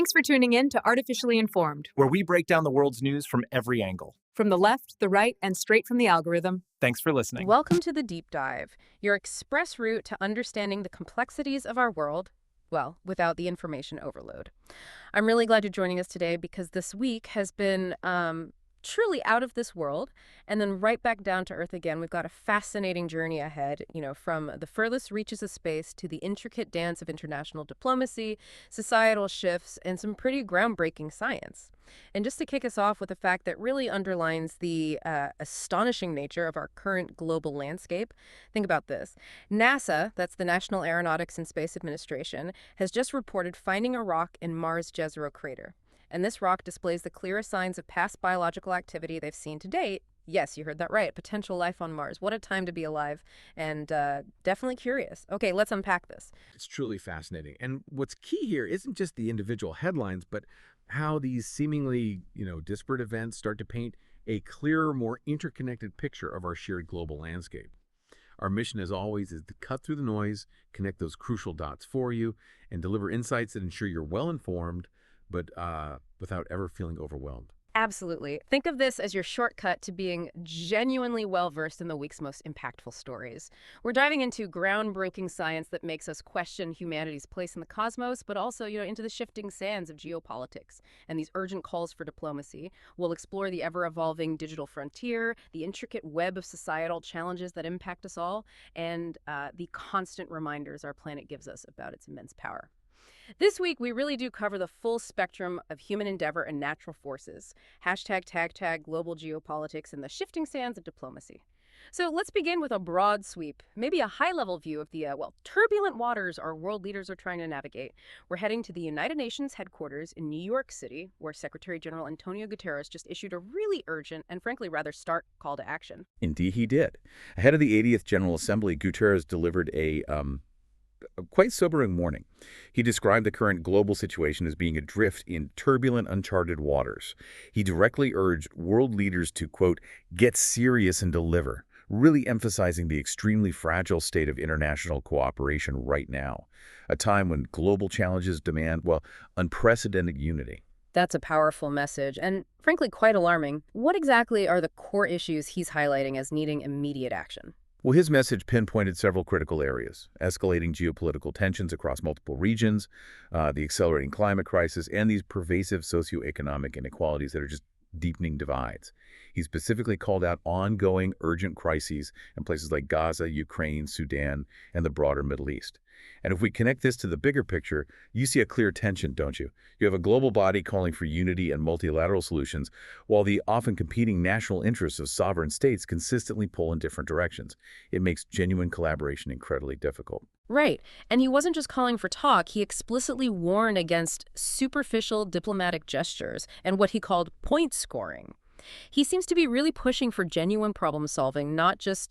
Thanks for tuning in to Artificially Informed, where we break down the world's news from every angle. from the left, the right, and straight from the algorithm. Thanks for listening. Welcome to the Deep Dive, your express route to understanding the complexities of our world, well, without the information overload. I'm really glad you're joining us today because this week has been truly out of this world and then right back down to Earth again. We've got a fascinating journey ahead, from the furthest reaches of space to the intricate dance of international diplomacy, societal shifts, and some pretty groundbreaking science. And just to kick us off with a fact that really underlines the astonishing nature of our current global landscape, think about this. NASA, that's the National Aeronautics and Space Administration, has just reported finding a rock in Mars' Jezero crater. And this rock displays the clearest signs of past biological activity they've seen to date. Yes, you heard that right. Potential life on Mars. What a time to be alive, and definitely curious. Okay, let's unpack this. It's truly fascinating. And what's key here isn't just the individual headlines, but how these seemingly, disparate events start to paint a clearer, more interconnected picture of our shared global landscape. Our mission, as always, is to cut through the noise, connect those crucial dots for you, and deliver insights that ensure you're well-informed, but without ever feeling overwhelmed. Absolutely. Think of this as your shortcut to being genuinely well-versed in the week's most impactful stories. We're diving into groundbreaking science that makes us question humanity's place in the cosmos, but also, into the shifting sands of geopolitics and these urgent calls for diplomacy. We'll explore the ever-evolving digital frontier, the intricate web of societal challenges that impact us all, and the constant reminders our planet gives us about its immense power. This week, we really do cover the full spectrum of human endeavor and natural forces. #tag global geopolitics and the shifting sands of diplomacy. So let's begin with a broad sweep, maybe a high-level view of the, turbulent waters our world leaders are trying to navigate. We're heading to the United Nations headquarters in New York City, where Secretary General Antonio Guterres just issued a really urgent and frankly rather stark call to action. Indeed, he did. Ahead of the 80th General Assembly, Guterres delivered a quite sobering warning. He described the current global situation as being adrift in turbulent, uncharted waters. He directly urged world leaders to, quote, get serious and deliver, really emphasizing the extremely fragile state of international cooperation right now, a time when global challenges demand, unprecedented unity. That's a powerful message and frankly quite alarming. What exactly are the core issues he's highlighting as needing immediate action? Well, his message pinpointed several critical areas: escalating geopolitical tensions across multiple regions, the accelerating climate crisis, and these pervasive socioeconomic inequalities that are just deepening divides. He specifically called out ongoing urgent crises in places like Gaza, Ukraine, Sudan, and the broader Middle East. And if we connect this to the bigger picture, you see a clear tension, don't you? You have a global body calling for unity and multilateral solutions, while the often competing national interests of sovereign states consistently pull in different directions. It makes genuine collaboration incredibly difficult. Right. And he wasn't just calling for talk, he explicitly warned against superficial diplomatic gestures and what he called point scoring. He seems to be really pushing for genuine problem solving, not just,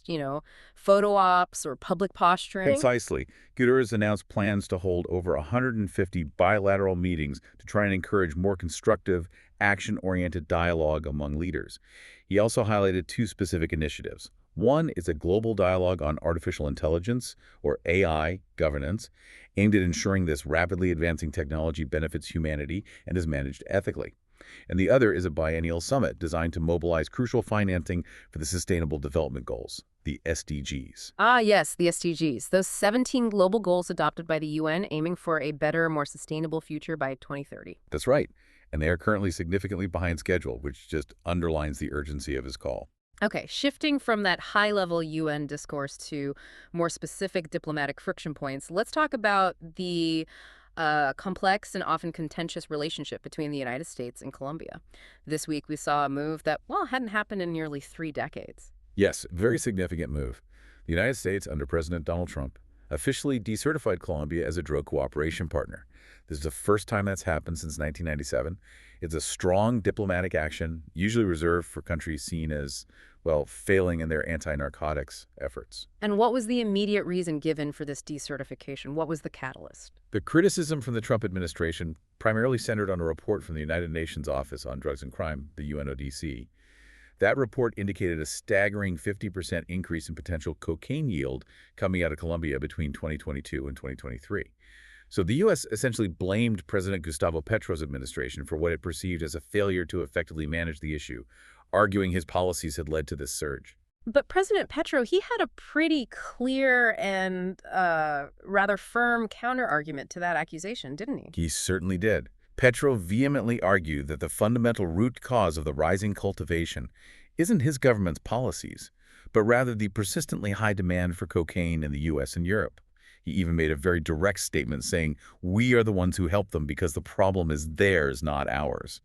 photo ops or public posturing. Precisely. Guterres announced plans to hold over 150 bilateral meetings to try and encourage more constructive, action-oriented dialogue among leaders. He also highlighted two specific initiatives. One is a global dialogue on artificial intelligence, or AI, governance, aimed at ensuring this rapidly advancing technology benefits humanity and is managed ethically. And the other is a biennial summit designed to mobilize crucial financing for the Sustainable Development Goals, the SDGs. Ah, yes, the SDGs, those 17 global goals adopted by the UN aiming for a better, more sustainable future by 2030. That's right. And they are currently significantly behind schedule, which just underlines the urgency of his call. Okay, shifting from that high-level UN discourse to more specific diplomatic friction points, let's talk about the complex and often contentious relationship between the United States and Colombia. This week, we saw a move that, hadn't happened in nearly 3 decades. Yes, very significant move. The United States, under President Donald Trump, officially decertified Colombia as a drug cooperation partner. This is the first time that's happened since 1997. It's a strong diplomatic action, usually reserved for countries seen as, failing in their anti-narcotics efforts. And what was the immediate reason given for this decertification? What was the catalyst? The criticism from the Trump administration primarily centered on a report from the United Nations Office on Drugs and Crime, the UNODC. That report indicated a staggering 50% increase in potential cocaine yield coming out of Colombia between 2022 and 2023. So the U.S. essentially blamed President Gustavo Petro's administration for what it perceived as a failure to effectively manage the issue, arguing his policies had led to this surge. But President Petro, he had a pretty clear and rather firm counter-argument to that accusation, didn't he? He certainly did. Petro vehemently argued that the fundamental root cause of the rising cultivation isn't his government's policies, but rather the persistently high demand for cocaine in the U.S. and Europe. He even made a very direct statement saying, "We are the ones who help them because the problem is theirs, not ours,"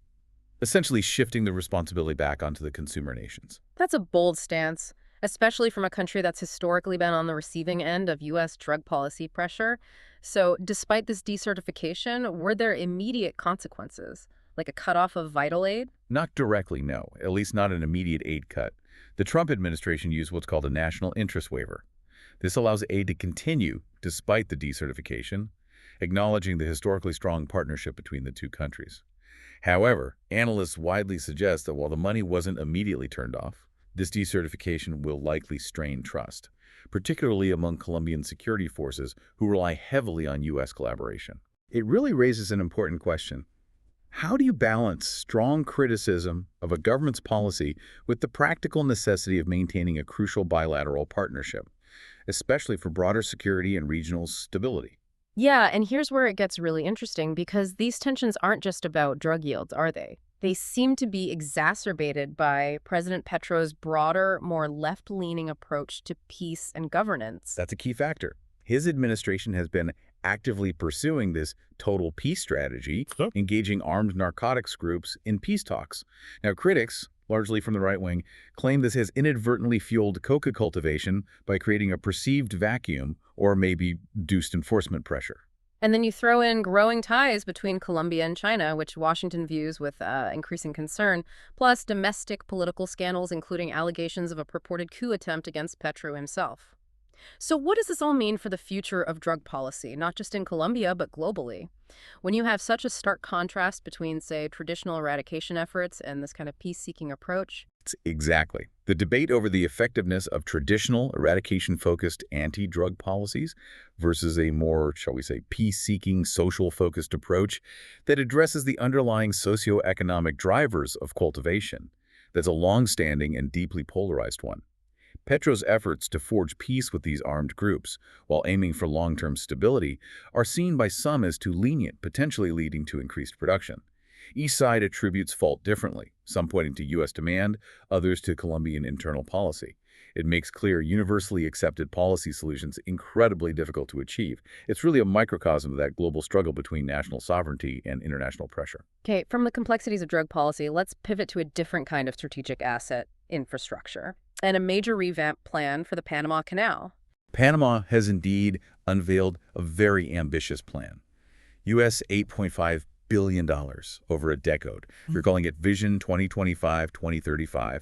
essentially shifting the responsibility back onto the consumer nations. That's a bold stance, especially from a country that's historically been on the receiving end of U.S. drug policy pressure. So despite this decertification, were there immediate consequences, like a cutoff of vital aid? Not directly, no, at least not an immediate aid cut. The Trump administration used what's called a national interest waiver. This allows aid to continue despite the decertification, acknowledging the historically strong partnership between the two countries. However, analysts widely suggest that while the money wasn't immediately turned off, this decertification will likely strain trust, particularly among Colombian security forces who rely heavily on U.S. collaboration. It really raises an important question. How do you balance strong criticism of a government's policy with the practical necessity of maintaining a crucial bilateral partnership, especially for broader security and regional stability? Yeah, and here's where it gets really interesting because these tensions aren't just about drug yields, are they? They seem to be exacerbated by President Petro's broader, more left-leaning approach to peace and governance. That's a key factor. His administration has been actively pursuing this total peace strategy, engaging armed narcotics groups in peace talks. Now, critics, largely from the right wing, claim this has inadvertently fueled coca cultivation by creating a perceived vacuum or maybe reduced enforcement pressure. And then you throw in growing ties between Colombia and China, which Washington views with increasing concern, plus domestic political scandals, including allegations of a purported coup attempt against Petro himself. So what does this all mean for the future of drug policy, not just in Colombia, but globally? When you have such a stark contrast between, say, traditional eradication efforts and this kind of peace-seeking approach? Exactly. The debate over the effectiveness of traditional eradication-focused anti-drug policies versus a more, shall we say, peace-seeking, social-focused approach that addresses the underlying socioeconomic drivers of cultivation, that's a long-standing and deeply polarized one. Petro's efforts to forge peace with these armed groups, while aiming for long-term stability, are seen by some as too lenient, potentially leading to increased production. Each side attributes fault differently, some pointing to U.S. demand, others to Colombian internal policy. It makes clear universally accepted policy solutions incredibly difficult to achieve. It's really a microcosm of that global struggle between national sovereignty and international pressure. Okay, from the complexities of drug policy, let's pivot to a different kind of strategic asset, infrastructure, and a major revamp plan for the Panama Canal. Panama has indeed unveiled a very ambitious plan. U.S. $8.5 billion over a decade. We're calling it Vision 2025-2035.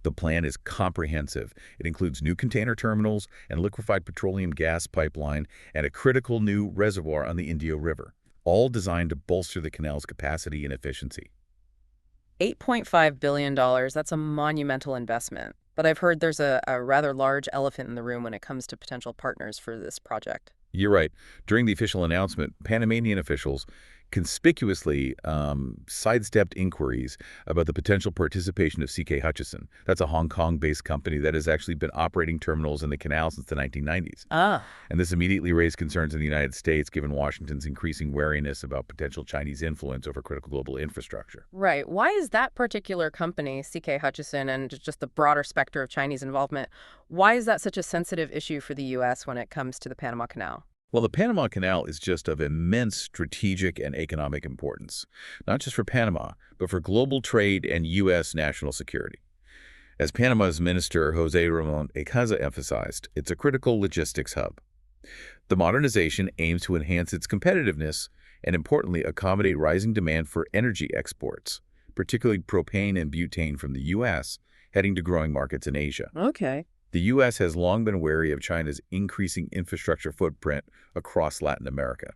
The plan is comprehensive. It includes new container terminals and liquefied petroleum gas pipeline and a critical new reservoir on the Indio River, all designed to bolster the canal's capacity and efficiency. $8.5 billion, that's a monumental investment. But I've heard there's a rather large elephant in the room when it comes to potential partners for this project. You're right. During the official announcement, Panamanian officials conspicuously sidestepped inquiries about the potential participation of CK Hutchison. That's a Hong Kong-based company that has actually been operating terminals in the canal since the 1990s. And this immediately raised concerns in the United States, given Washington's increasing wariness about potential Chinese influence over critical global infrastructure. Right. Why is that particular company, CK Hutchison, and just the broader specter of Chinese involvement, why is that such a sensitive issue for the U.S. when it comes to the Panama Canal? Well, the Panama Canal is just of immense strategic and economic importance, not just for Panama, but for global trade and U.S. national security. As Panama's Minister Jose Ramon Ecaza emphasized, it's a critical logistics hub. The modernization aims to enhance its competitiveness and, importantly, accommodate rising demand for energy exports, particularly propane and butane from the U.S., heading to growing markets in Asia. Okay. The U.S. has long been wary of China's increasing infrastructure footprint across Latin America.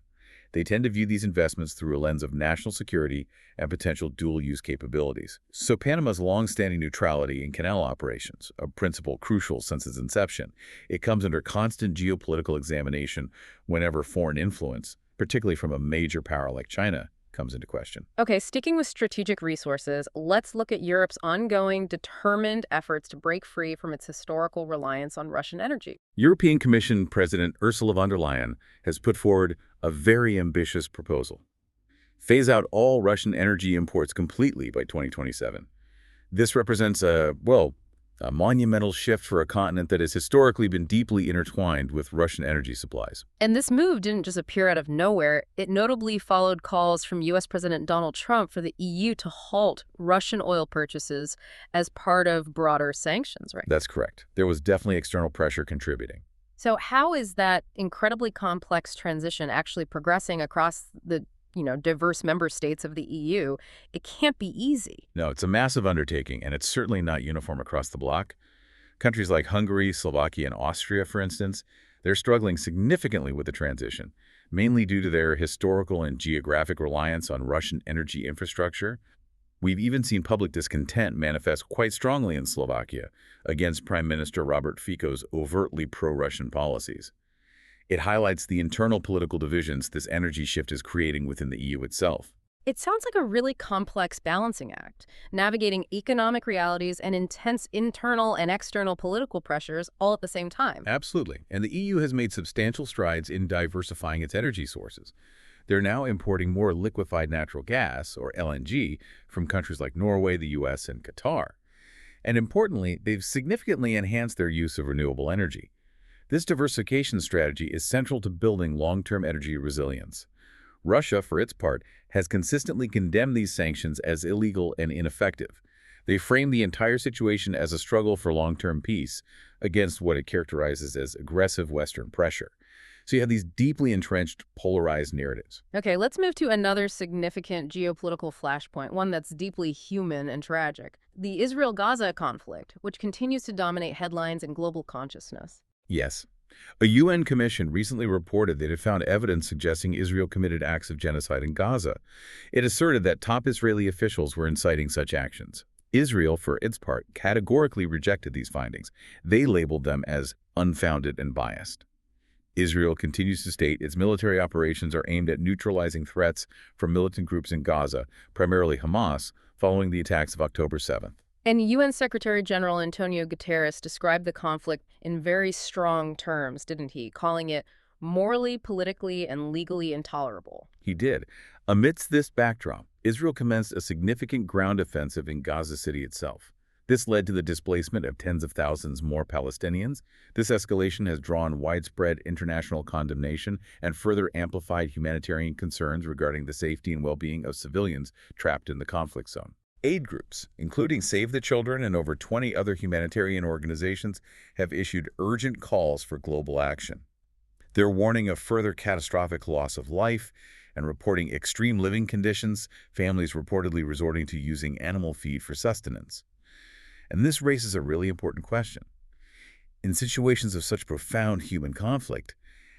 They tend to view these investments through a lens of national security and potential dual-use capabilities. So Panama's long-standing neutrality in canal operations, a principle crucial since its inception, it comes under constant geopolitical examination whenever foreign influence, particularly from a major power like China, comes into question. Okay, sticking with strategic resources, let's look at Europe's ongoing, determined efforts to break free from its historical reliance on Russian energy. European Commission President Ursula von der Leyen has put forward a very ambitious proposal. Phase out all Russian energy imports completely by 2027. This represents a monumental shift for a continent that has historically been deeply intertwined with Russian energy supplies. And this move didn't just appear out of nowhere. It notably followed calls from U.S. President Donald Trump for the EU to halt Russian oil purchases as part of broader sanctions, right? That's correct. There was definitely external pressure contributing. So how is that incredibly complex transition actually progressing across the diverse member states of the EU? It can't be easy. No, it's a massive undertaking, and it's certainly not uniform across the bloc. Countries like Hungary, Slovakia, and Austria, for instance, they're struggling significantly with the transition, mainly due to their historical and geographic reliance on Russian energy infrastructure. We've even seen public discontent manifest quite strongly in Slovakia against Prime Minister Robert Fico's overtly pro-Russian policies. It highlights the internal political divisions this energy shift is creating within the EU itself. It sounds like a really complex balancing act, navigating economic realities and intense internal and external political pressures all at the same time. Absolutely. And the EU has made substantial strides in diversifying its energy sources. They're now importing more liquefied natural gas, or LNG, from countries like Norway, the US, and Qatar. And importantly, they've significantly enhanced their use of renewable energy. This diversification strategy is central to building long-term energy resilience. Russia, for its part, has consistently condemned these sanctions as illegal and ineffective. They frame the entire situation as a struggle for long-term peace against what it characterizes as aggressive Western pressure. So you have these deeply entrenched, polarized narratives. Okay, let's move to another significant geopolitical flashpoint, one that's deeply human and tragic. The Israel-Gaza conflict, which continues to dominate headlines and global consciousness. Yes. A UN commission recently reported that it found evidence suggesting Israel committed acts of genocide in Gaza. It asserted that top Israeli officials were inciting such actions. Israel, for its part, categorically rejected these findings. They labeled them as unfounded and biased. Israel continues to state its military operations are aimed at neutralizing threats from militant groups in Gaza, primarily Hamas, following the attacks of October 7th. And UN Secretary General Antonio Guterres described the conflict in very strong terms, didn't he? Calling it morally, politically, and legally intolerable. He did. Amidst this backdrop, Israel commenced a significant ground offensive in Gaza City itself. This led to the displacement of tens of thousands more Palestinians. This escalation has drawn widespread international condemnation and further amplified humanitarian concerns regarding the safety and well-being of civilians trapped in the conflict zone. Aid groups, including Save the Children and over 20 other humanitarian organizations, have issued urgent calls for global action. They're warning of further catastrophic loss of life and reporting extreme living conditions, families reportedly resorting to using animal feed for sustenance. And this raises a really important question. In situations of such profound human conflict,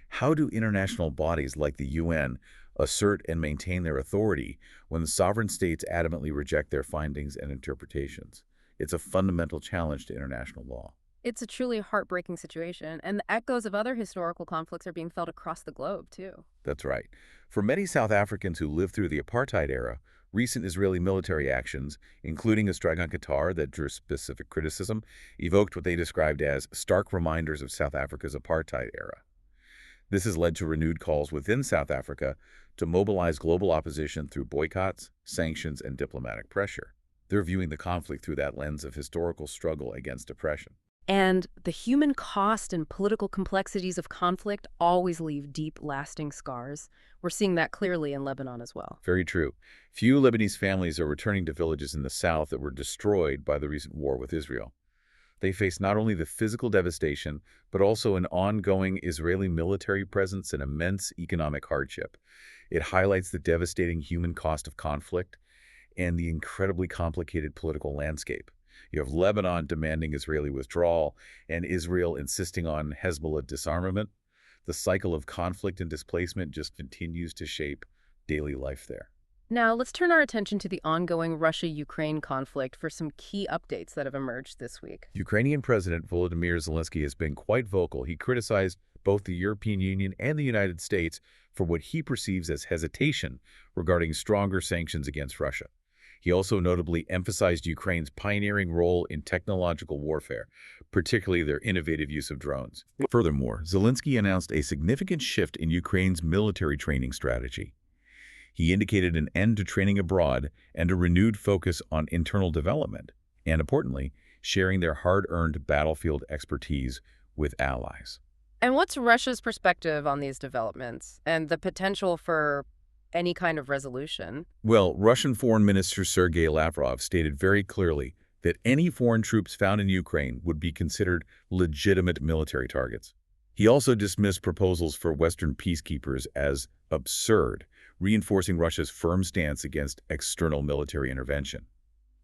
how do international bodies like the UN assert and maintain their authority when the sovereign states adamantly reject their findings and interpretations? It's a fundamental challenge to international law. It's a truly heartbreaking situation, and the echoes of other historical conflicts are being felt across the globe, too. That's right. For many South Africans who lived through the apartheid era, recent Israeli military actions, including a strike on Qatar that drew specific criticism, evoked what they described as stark reminders of South Africa's apartheid era. This has led to renewed calls within South Africa to mobilize global opposition through boycotts, sanctions, and diplomatic pressure. They're viewing the conflict through that lens of historical struggle against oppression. And the human cost and political complexities of conflict always leave deep, lasting scars. We're seeing that clearly in Lebanon as well. Very true. Few Lebanese families are returning to villages in the south that were destroyed by the recent war with Israel. They face not only the physical devastation, but also an ongoing Israeli military presence and immense economic hardship. It highlights the devastating human cost of conflict and the incredibly complicated political landscape. You have Lebanon demanding Israeli withdrawal and Israel insisting on Hezbollah disarmament. The cycle of conflict and displacement just continues to shape daily life there. Now, let's turn our attention to the ongoing Russia-Ukraine conflict for some key updates that have emerged this week. Ukrainian President Volodymyr Zelensky has been quite vocal. He criticized both the European Union and the United States for what he perceives as hesitation regarding stronger sanctions against Russia. He also notably emphasized Ukraine's pioneering role in technological warfare, particularly their innovative use of drones. Furthermore, Zelensky announced a significant shift in Ukraine's military training strategy. He indicated an end to training abroad and a renewed focus on internal development, and importantly, sharing their hard-earned battlefield expertise with allies. And what's Russia's perspective on these developments and the potential for any kind of resolution? Well, Russian Foreign Minister Sergei Lavrov stated very clearly that any foreign troops found in Ukraine would be considered legitimate military targets. He also dismissed proposals for Western peacekeepers as absurd, reinforcing Russia's firm stance against external military intervention.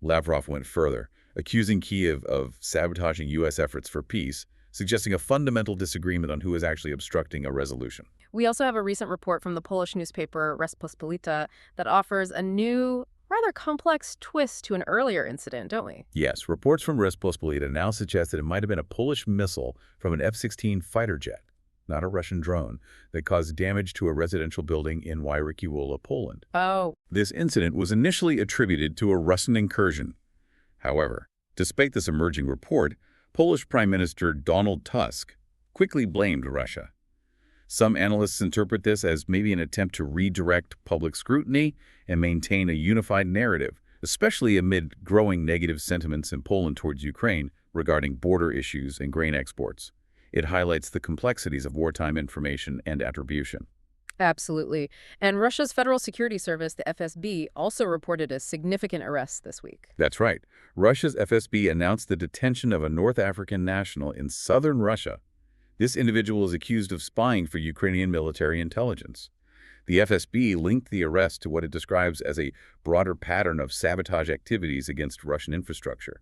Lavrov went further, accusing Kyiv of sabotaging U.S. efforts for peace, suggesting a fundamental disagreement on who is actually obstructing a resolution. We also have a recent report from the Polish newspaper Rzeczpospolita that offers a new, rather complex twist to an earlier incident, don't we? Yes, reports from Rzeczpospolita now suggest that it might have been a Polish missile from an F-16 fighter jet, not a Russian drone, that caused damage to a residential building in Wyrkiewula, Poland. Oh. This incident was initially attributed to a Russian incursion. However, despite this emerging report, Polish Prime Minister Donald Tusk quickly blamed Russia. Some analysts interpret this as maybe an attempt to redirect public scrutiny and maintain a unified narrative, especially amid growing negative sentiments in Poland towards Ukraine regarding border issues and grain exports. It highlights the complexities of wartime information and attribution. Absolutely. And Russia's Federal Security Service, the FSB, also reported a significant arrest this week. That's right. Russia's FSB announced the detention of a North African national in southern Russia. This individual is accused of spying for Ukrainian military intelligence. The FSB linked the arrest to what it describes as a broader pattern of sabotage activities against Russian infrastructure.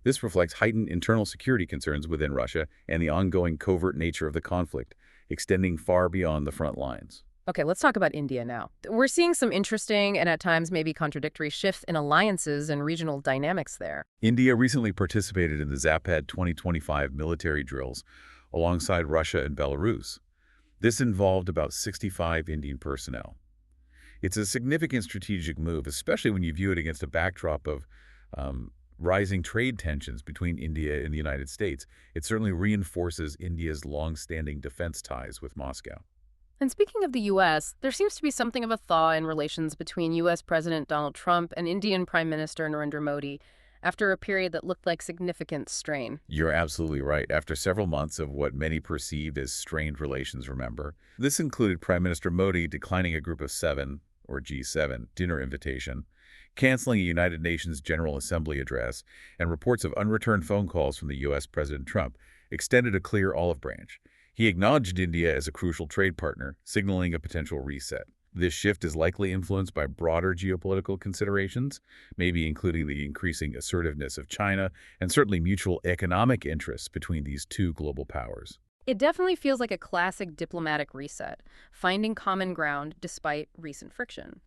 This reflects heightened internal security concerns within Russia and the ongoing covert nature of the conflict, extending far beyond the front lines. Okay, let's talk about India now. We're seeing some interesting and at times maybe contradictory shifts in alliances and regional dynamics there. India recently participated in the Zapad 2025 military drills alongside Russia and Belarus. This involved about 65 Indian personnel. It's a significant strategic move, especially when you view it against a backdrop of rising trade tensions between India and the United States. It certainly reinforces India's long-standing defense ties with Moscow. And speaking of the U.S., there seems to be something of a thaw in relations between U.S. President Donald Trump and Indian Prime Minister Narendra Modi after a period that looked like significant strain. You're absolutely right. After several months of what many perceived as strained relations, remember, this included Prime Minister Modi declining a Group of Seven, or G7, dinner invitation, canceling a United Nations General Assembly address, and reports of unreturned phone calls from the U.S. President Trump extended a clear olive branch. He acknowledged India as a crucial trade partner, signaling a potential reset. This shift is likely influenced by broader geopolitical considerations, maybe including the increasing assertiveness of China and certainly mutual economic interests between these two global powers. It definitely feels like a classic diplomatic reset, finding common ground despite recent friction.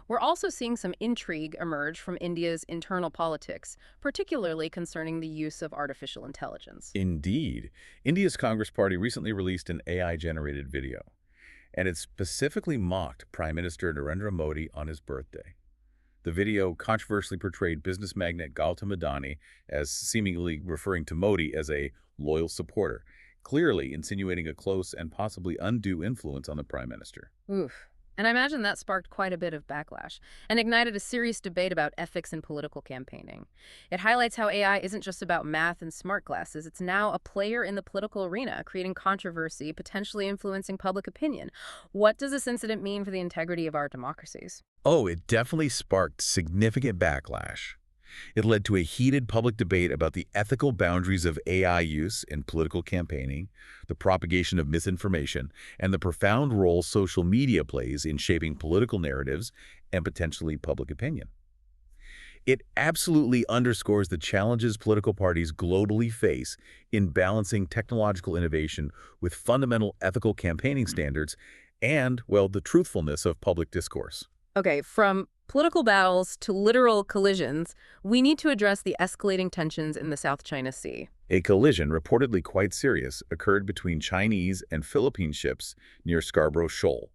We're also seeing some intrigue emerge from India's internal politics, particularly concerning the use of artificial intelligence. Indeed. India's Congress Party recently released an AI-generated video, and it specifically mocked Prime Minister Narendra Modi on his birthday. The video controversially portrayed business magnate Gautam Adani as seemingly referring to Modi as a loyal supporter, clearly insinuating a close and possibly undue influence on the Prime Minister. Oof. And I imagine that sparked quite a bit of backlash and ignited a serious debate about ethics in political campaigning. It highlights how AI isn't just about math and smart glasses. It's now a player in the political arena, creating controversy, potentially influencing public opinion. What does this incident mean for the integrity of our democracies? Oh, it definitely sparked significant backlash. It led to a heated public debate about the ethical boundaries of AI use in political campaigning, the propagation of misinformation, and the profound role social media plays in shaping political narratives and potentially public opinion. It absolutely underscores the challenges political parties globally face in balancing technological innovation with fundamental ethical campaigning standards and, well, the truthfulness of public discourse. Okay, from political battles to literal collisions, we need to address the escalating tensions in the South China Sea. A collision, reportedly quite serious, occurred between Chinese and Philippine ships near Scarborough Shoal.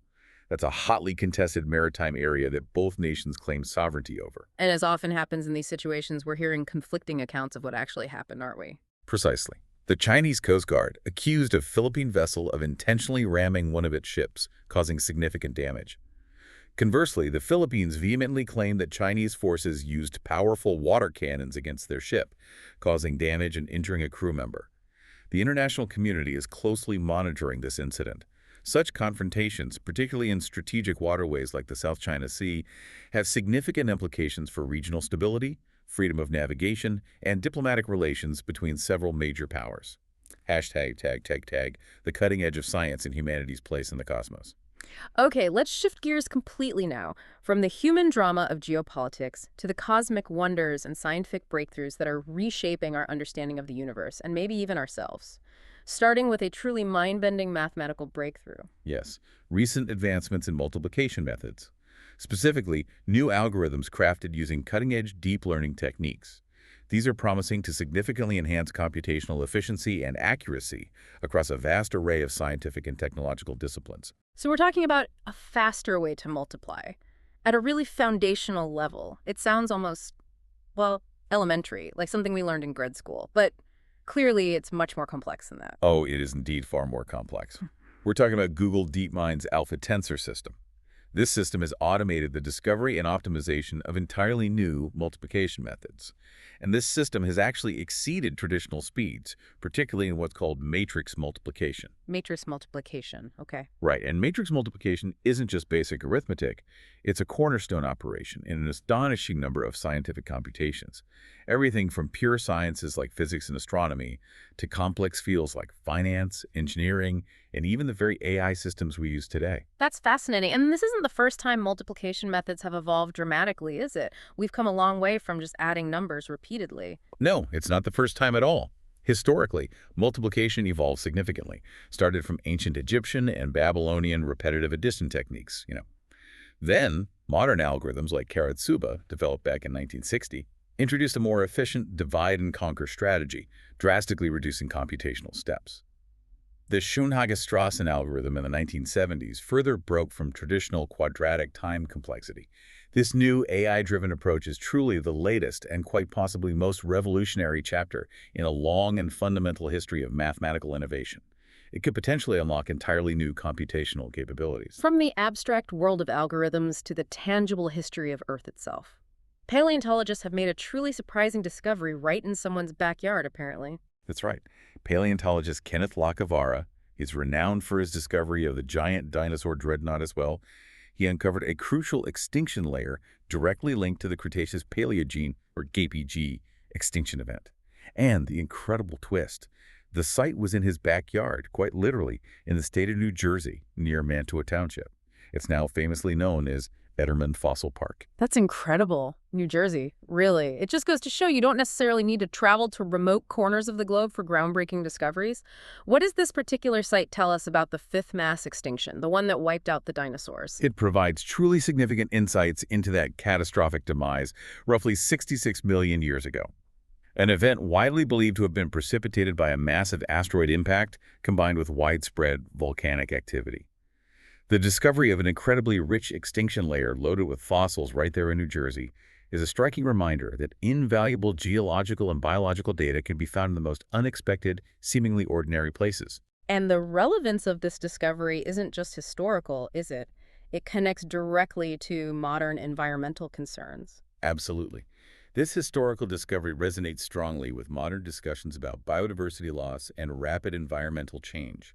That's a hotly contested maritime area that both nations claim sovereignty over. And as often happens in these situations, we're hearing conflicting accounts of what actually happened, aren't we? Precisely. The Chinese Coast Guard accused a Philippine vessel of intentionally ramming one of its ships, causing significant damage. Conversely, the Philippines vehemently claimed that Chinese forces used powerful water cannons against their ship, causing damage and injuring a crew member. The international community is closely monitoring this incident. Such confrontations, particularly in strategic waterways like the South China Sea, have significant implications for regional stability, freedom of navigation, and diplomatic relations between several major powers. Hashtag, the cutting edge of science and humanity's place in the cosmos. Okay, let's shift gears completely now, from the human drama of geopolitics to the cosmic wonders and scientific breakthroughs that are reshaping our understanding of the universe and maybe even ourselves. Starting with a truly mind-bending mathematical breakthrough. Yes, recent advancements in multiplication methods. Specifically, new algorithms crafted using cutting-edge deep learning techniques. These are promising to significantly enhance computational efficiency and accuracy across a vast array of scientific and technological disciplines. So we're talking about a faster way to multiply. At a really foundational level, it sounds almost, well, elementary, like something we learned in grad school. But clearly, it's much more complex than that. Oh, it is indeed far more complex. We're talking about Google DeepMind's Alpha Tensor System. This system has automated the discovery and optimization of entirely new multiplication methods. And this system has actually exceeded traditional speeds, particularly in what's called matrix multiplication. Matrix multiplication, okay. Right, and matrix multiplication isn't just basic arithmetic. It's a cornerstone operation in an astonishing number of scientific computations. Everything from pure sciences like physics and astronomy to complex fields like finance, engineering, and even the very AI systems we use today. That's fascinating. And this isn't the first time multiplication methods have evolved dramatically, is it? We've come a long way from just adding numbers repeatedly. No, it's not the first time at all. Historically, multiplication evolved significantly, started from ancient Egyptian and Babylonian repetitive addition techniques, Then, modern algorithms like Karatsuba, developed back in 1960, introduced a more efficient divide-and-conquer strategy, drastically reducing computational steps. The Schoenhagen-Strassen algorithm in the 1970s further broke from traditional quadratic time complexity. This new AI-driven approach is truly the latest and quite possibly most revolutionary chapter in a long and fundamental history of mathematical innovation. It could potentially unlock entirely new computational capabilities. From the abstract world of algorithms to the tangible history of Earth itself. Paleontologists have made a truly surprising discovery right in someone's backyard, apparently. That's right. Paleontologist Kenneth Lacavara is renowned for his discovery of the giant dinosaur dreadnought as well. He uncovered a crucial extinction layer directly linked to the Cretaceous Paleogene, or KPG, extinction event. And the incredible twist, the site was in his backyard, quite literally, in the state of New Jersey, near Mantua Township. It's now famously known as Etterman Fossil Park. That's incredible. New Jersey, really. It just goes to show you don't necessarily need to travel to remote corners of the globe for groundbreaking discoveries. What does this particular site tell us about the fifth mass extinction, the one that wiped out the dinosaurs? It provides truly significant insights into that catastrophic demise roughly 66 million years ago. An event widely believed to have been precipitated by a massive asteroid impact combined with widespread volcanic activity. The discovery of an incredibly rich extinction layer loaded with fossils right there in New Jersey is a striking reminder that invaluable geological and biological data can be found in the most unexpected, seemingly ordinary places. And the relevance of this discovery isn't just historical, is it? It connects directly to modern environmental concerns. Absolutely. This historical discovery resonates strongly with modern discussions about biodiversity loss and rapid environmental change.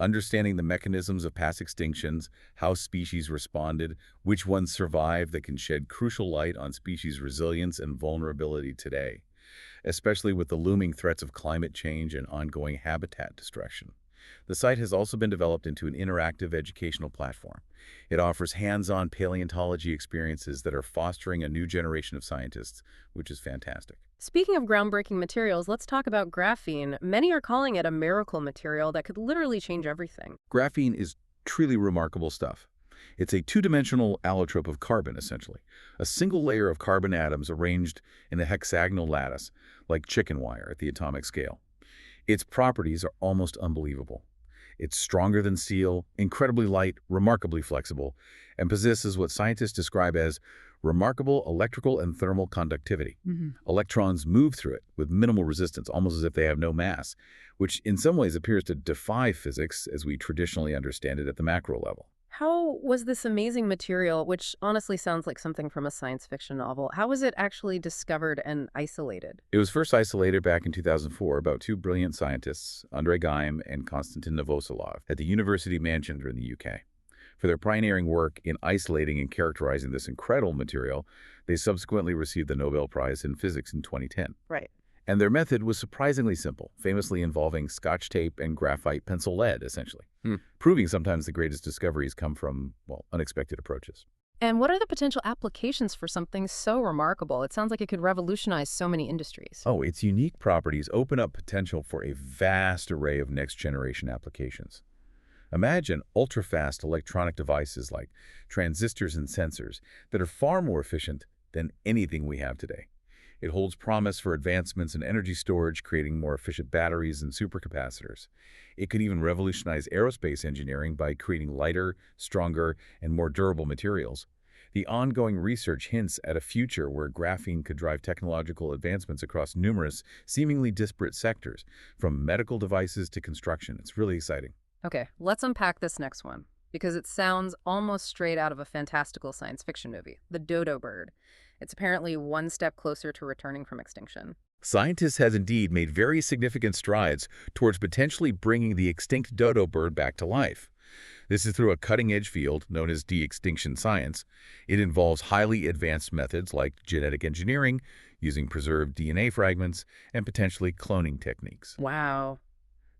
Understanding the mechanisms of past extinctions, how species responded, which ones survived that can shed crucial light on species' resilience and vulnerability today, especially with the looming threats of climate change and ongoing habitat destruction. The site has also been developed into an interactive educational platform. It offers hands-on paleontology experiences that are fostering a new generation of scientists, which is fantastic. Speaking of groundbreaking materials, let's talk about graphene. Many are calling it a miracle material that could literally change everything. Graphene is truly remarkable stuff. It's a two-dimensional allotrope of carbon, essentially. A single layer of carbon atoms arranged in a hexagonal lattice, like chicken wire at the atomic scale. Its properties are almost unbelievable. It's stronger than steel, incredibly light, remarkably flexible, and possesses what scientists describe as remarkable electrical and thermal conductivity. Electrons move through it with minimal resistance, almost as if they have no mass, which in some ways appears to defy physics as we traditionally understand it at the macro level. How was this amazing material, which honestly sounds like something from a science fiction novel, how was it actually discovered and isolated? It was first isolated back in 2004 about two brilliant scientists, Andrei Geim and Konstantin Novoselov, at the University of Manchester in the UK. For their pioneering work in isolating and characterizing this incredible material, they subsequently received the Nobel Prize in Physics in 2010. Right. And their method was surprisingly simple, famously involving Scotch tape and graphite pencil lead, essentially. Proving sometimes the greatest discoveries come from, well, unexpected approaches. And what are the potential applications for something so remarkable? It sounds like it could revolutionize so many industries. Oh, its unique properties open up potential for a vast array of next-generation applications. Imagine ultra-fast electronic devices like transistors and sensors that are far more efficient than anything we have today. It holds promise for advancements in energy storage, creating more efficient batteries and supercapacitors. It could even revolutionize aerospace engineering by creating lighter, stronger, and more durable materials. The ongoing research hints at a future where graphene could drive technological advancements across numerous, seemingly disparate sectors, from medical devices to construction. It's really exciting. Okay, let's unpack this next one, because it sounds almost straight out of a fantastical science fiction movie, the dodo bird. It's apparently one step closer to returning from extinction. Scientists have indeed made very significant strides towards potentially bringing the extinct dodo bird back to life. This is through a cutting-edge field known as de-extinction science. It involves highly advanced methods like genetic engineering, using preserved DNA fragments, and potentially cloning techniques. Wow.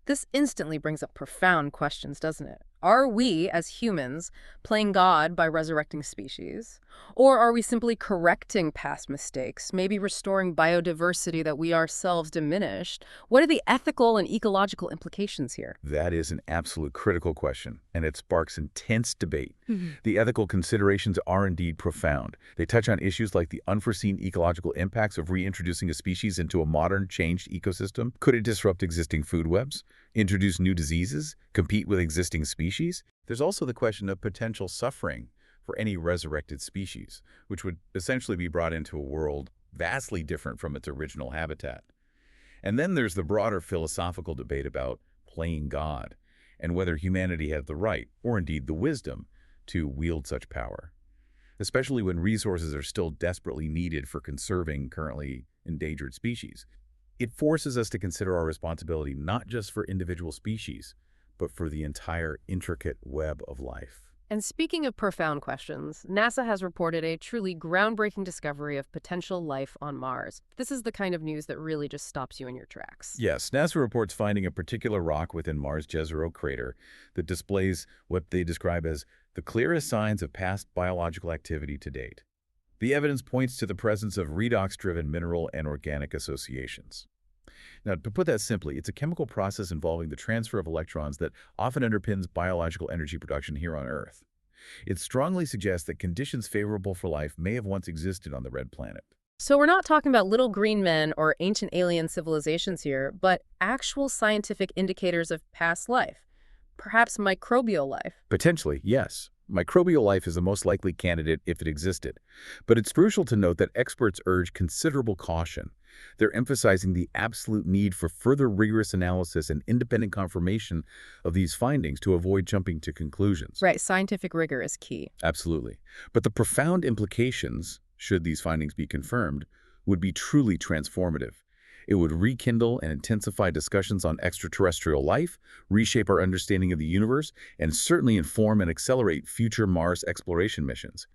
This instantly brings up profound questions, doesn't it? Are we, as humans, playing God by resurrecting species? Or are we simply correcting past mistakes, maybe restoring biodiversity that we ourselves diminished? What are the ethical and ecological implications here? That is an absolute critical question, and it sparks intense debate. The ethical considerations are indeed profound. They touch on issues like the unforeseen ecological impacts of reintroducing a species into a modern, changed ecosystem. Could it disrupt existing food webs, introduce new diseases, compete with existing species? There's also the question of potential suffering for any resurrected species, which would essentially be brought into a world vastly different from its original habitat. And then there's the broader philosophical debate about playing God and whether humanity has the right, or indeed the wisdom, to wield such power, especially when resources are still desperately needed for conserving currently endangered species. It forces us to consider our responsibility not just for individual species, but for the entire intricate web of life. And speaking of profound questions, NASA has reported a truly groundbreaking discovery of potential life on Mars. This is the kind of news that really just stops you in your tracks. Yes, NASA reports finding a particular rock within Mars' Jezero crater that displays what they describe as the clearest signs of past biological activity to date. The evidence points to the presence of redox-driven mineral and organic associations. Now, to put that simply, it's a chemical process involving the transfer of electrons that often underpins biological energy production here on Earth. It strongly suggests that conditions favorable for life may have once existed on the red planet. So we're not talking about little green men or ancient alien civilizations here, but actual scientific indicators of past life, perhaps microbial life. Potentially, yes. Microbial life is the most likely candidate if it existed. But it's crucial to note that experts urge considerable caution. They're emphasizing the absolute need for further rigorous analysis and independent confirmation of these findings to avoid jumping to conclusions. Right, scientific rigor is key. Absolutely. But the profound implications, should these findings be confirmed, would be truly transformative. It would rekindle and intensify discussions on extraterrestrial life, reshape our understanding of the universe, and certainly inform and accelerate future Mars exploration missions.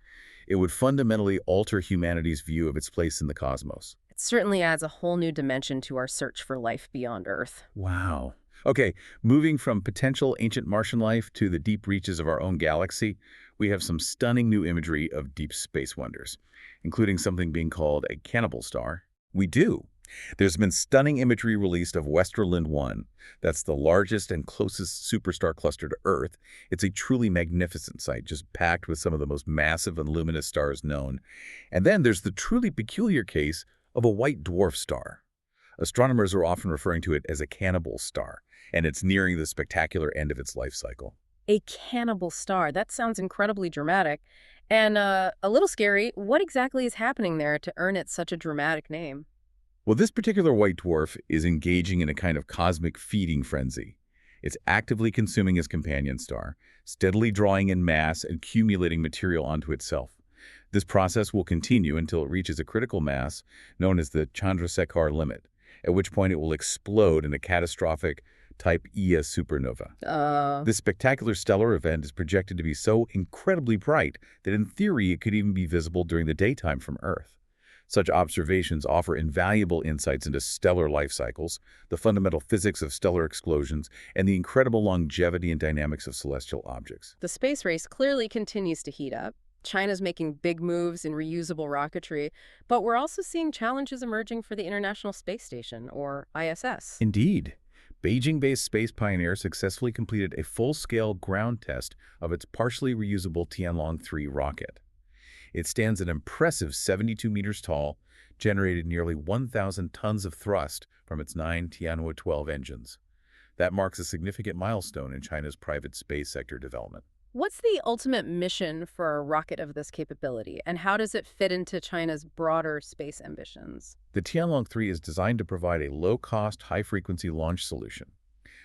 It would fundamentally alter humanity's view of its place in the cosmos. It certainly adds a whole new dimension to our search for life beyond Earth. Wow. Okay, moving from potential ancient Martian life to the deep reaches of our own galaxy, we have some stunning new imagery of deep space wonders, including something being called a cannibal star. We do. There's been stunning imagery released of Westerland 1. That's the largest and closest superstar cluster to Earth. It's a truly magnificent sight, just packed with some of the most massive and luminous stars known. And then there's the truly peculiar case of a white dwarf star. Astronomers are often referring to it as a cannibal star, and it's nearing the spectacular end of its life cycle. A cannibal star. That sounds incredibly dramatic. And a little scary. What exactly is happening there to earn it such a dramatic name? Well, this particular white dwarf is engaging in a kind of cosmic feeding frenzy. It's actively consuming its companion star, steadily drawing in mass and accumulating material onto itself. This process will continue until it reaches a critical mass known as the Chandrasekhar limit, at which point it will explode in a catastrophic Type Ia supernova. This spectacular stellar event is projected to be so incredibly bright that in theory it could even be visible during the daytime from Earth. Such observations offer invaluable insights into stellar life cycles, the fundamental physics of stellar explosions, and the incredible longevity and dynamics of celestial objects. The space race clearly continues to heat up. China's making big moves in reusable rocketry, but we're also seeing challenges emerging for the International Space Station, or ISS. Indeed. Beijing-based Space Pioneer successfully completed a full-scale ground test of its partially reusable Tianlong-3 rocket. It stands an impressive 72 meters tall, generated nearly 1,000 tons of thrust from its 9 Tianhua-12 engines. That marks a significant milestone in China's private space sector development. What's the ultimate mission for a rocket of this capability, and how does it fit into China's broader space ambitions? The Tianlong-3 is designed to provide a low-cost, high-frequency launch solution,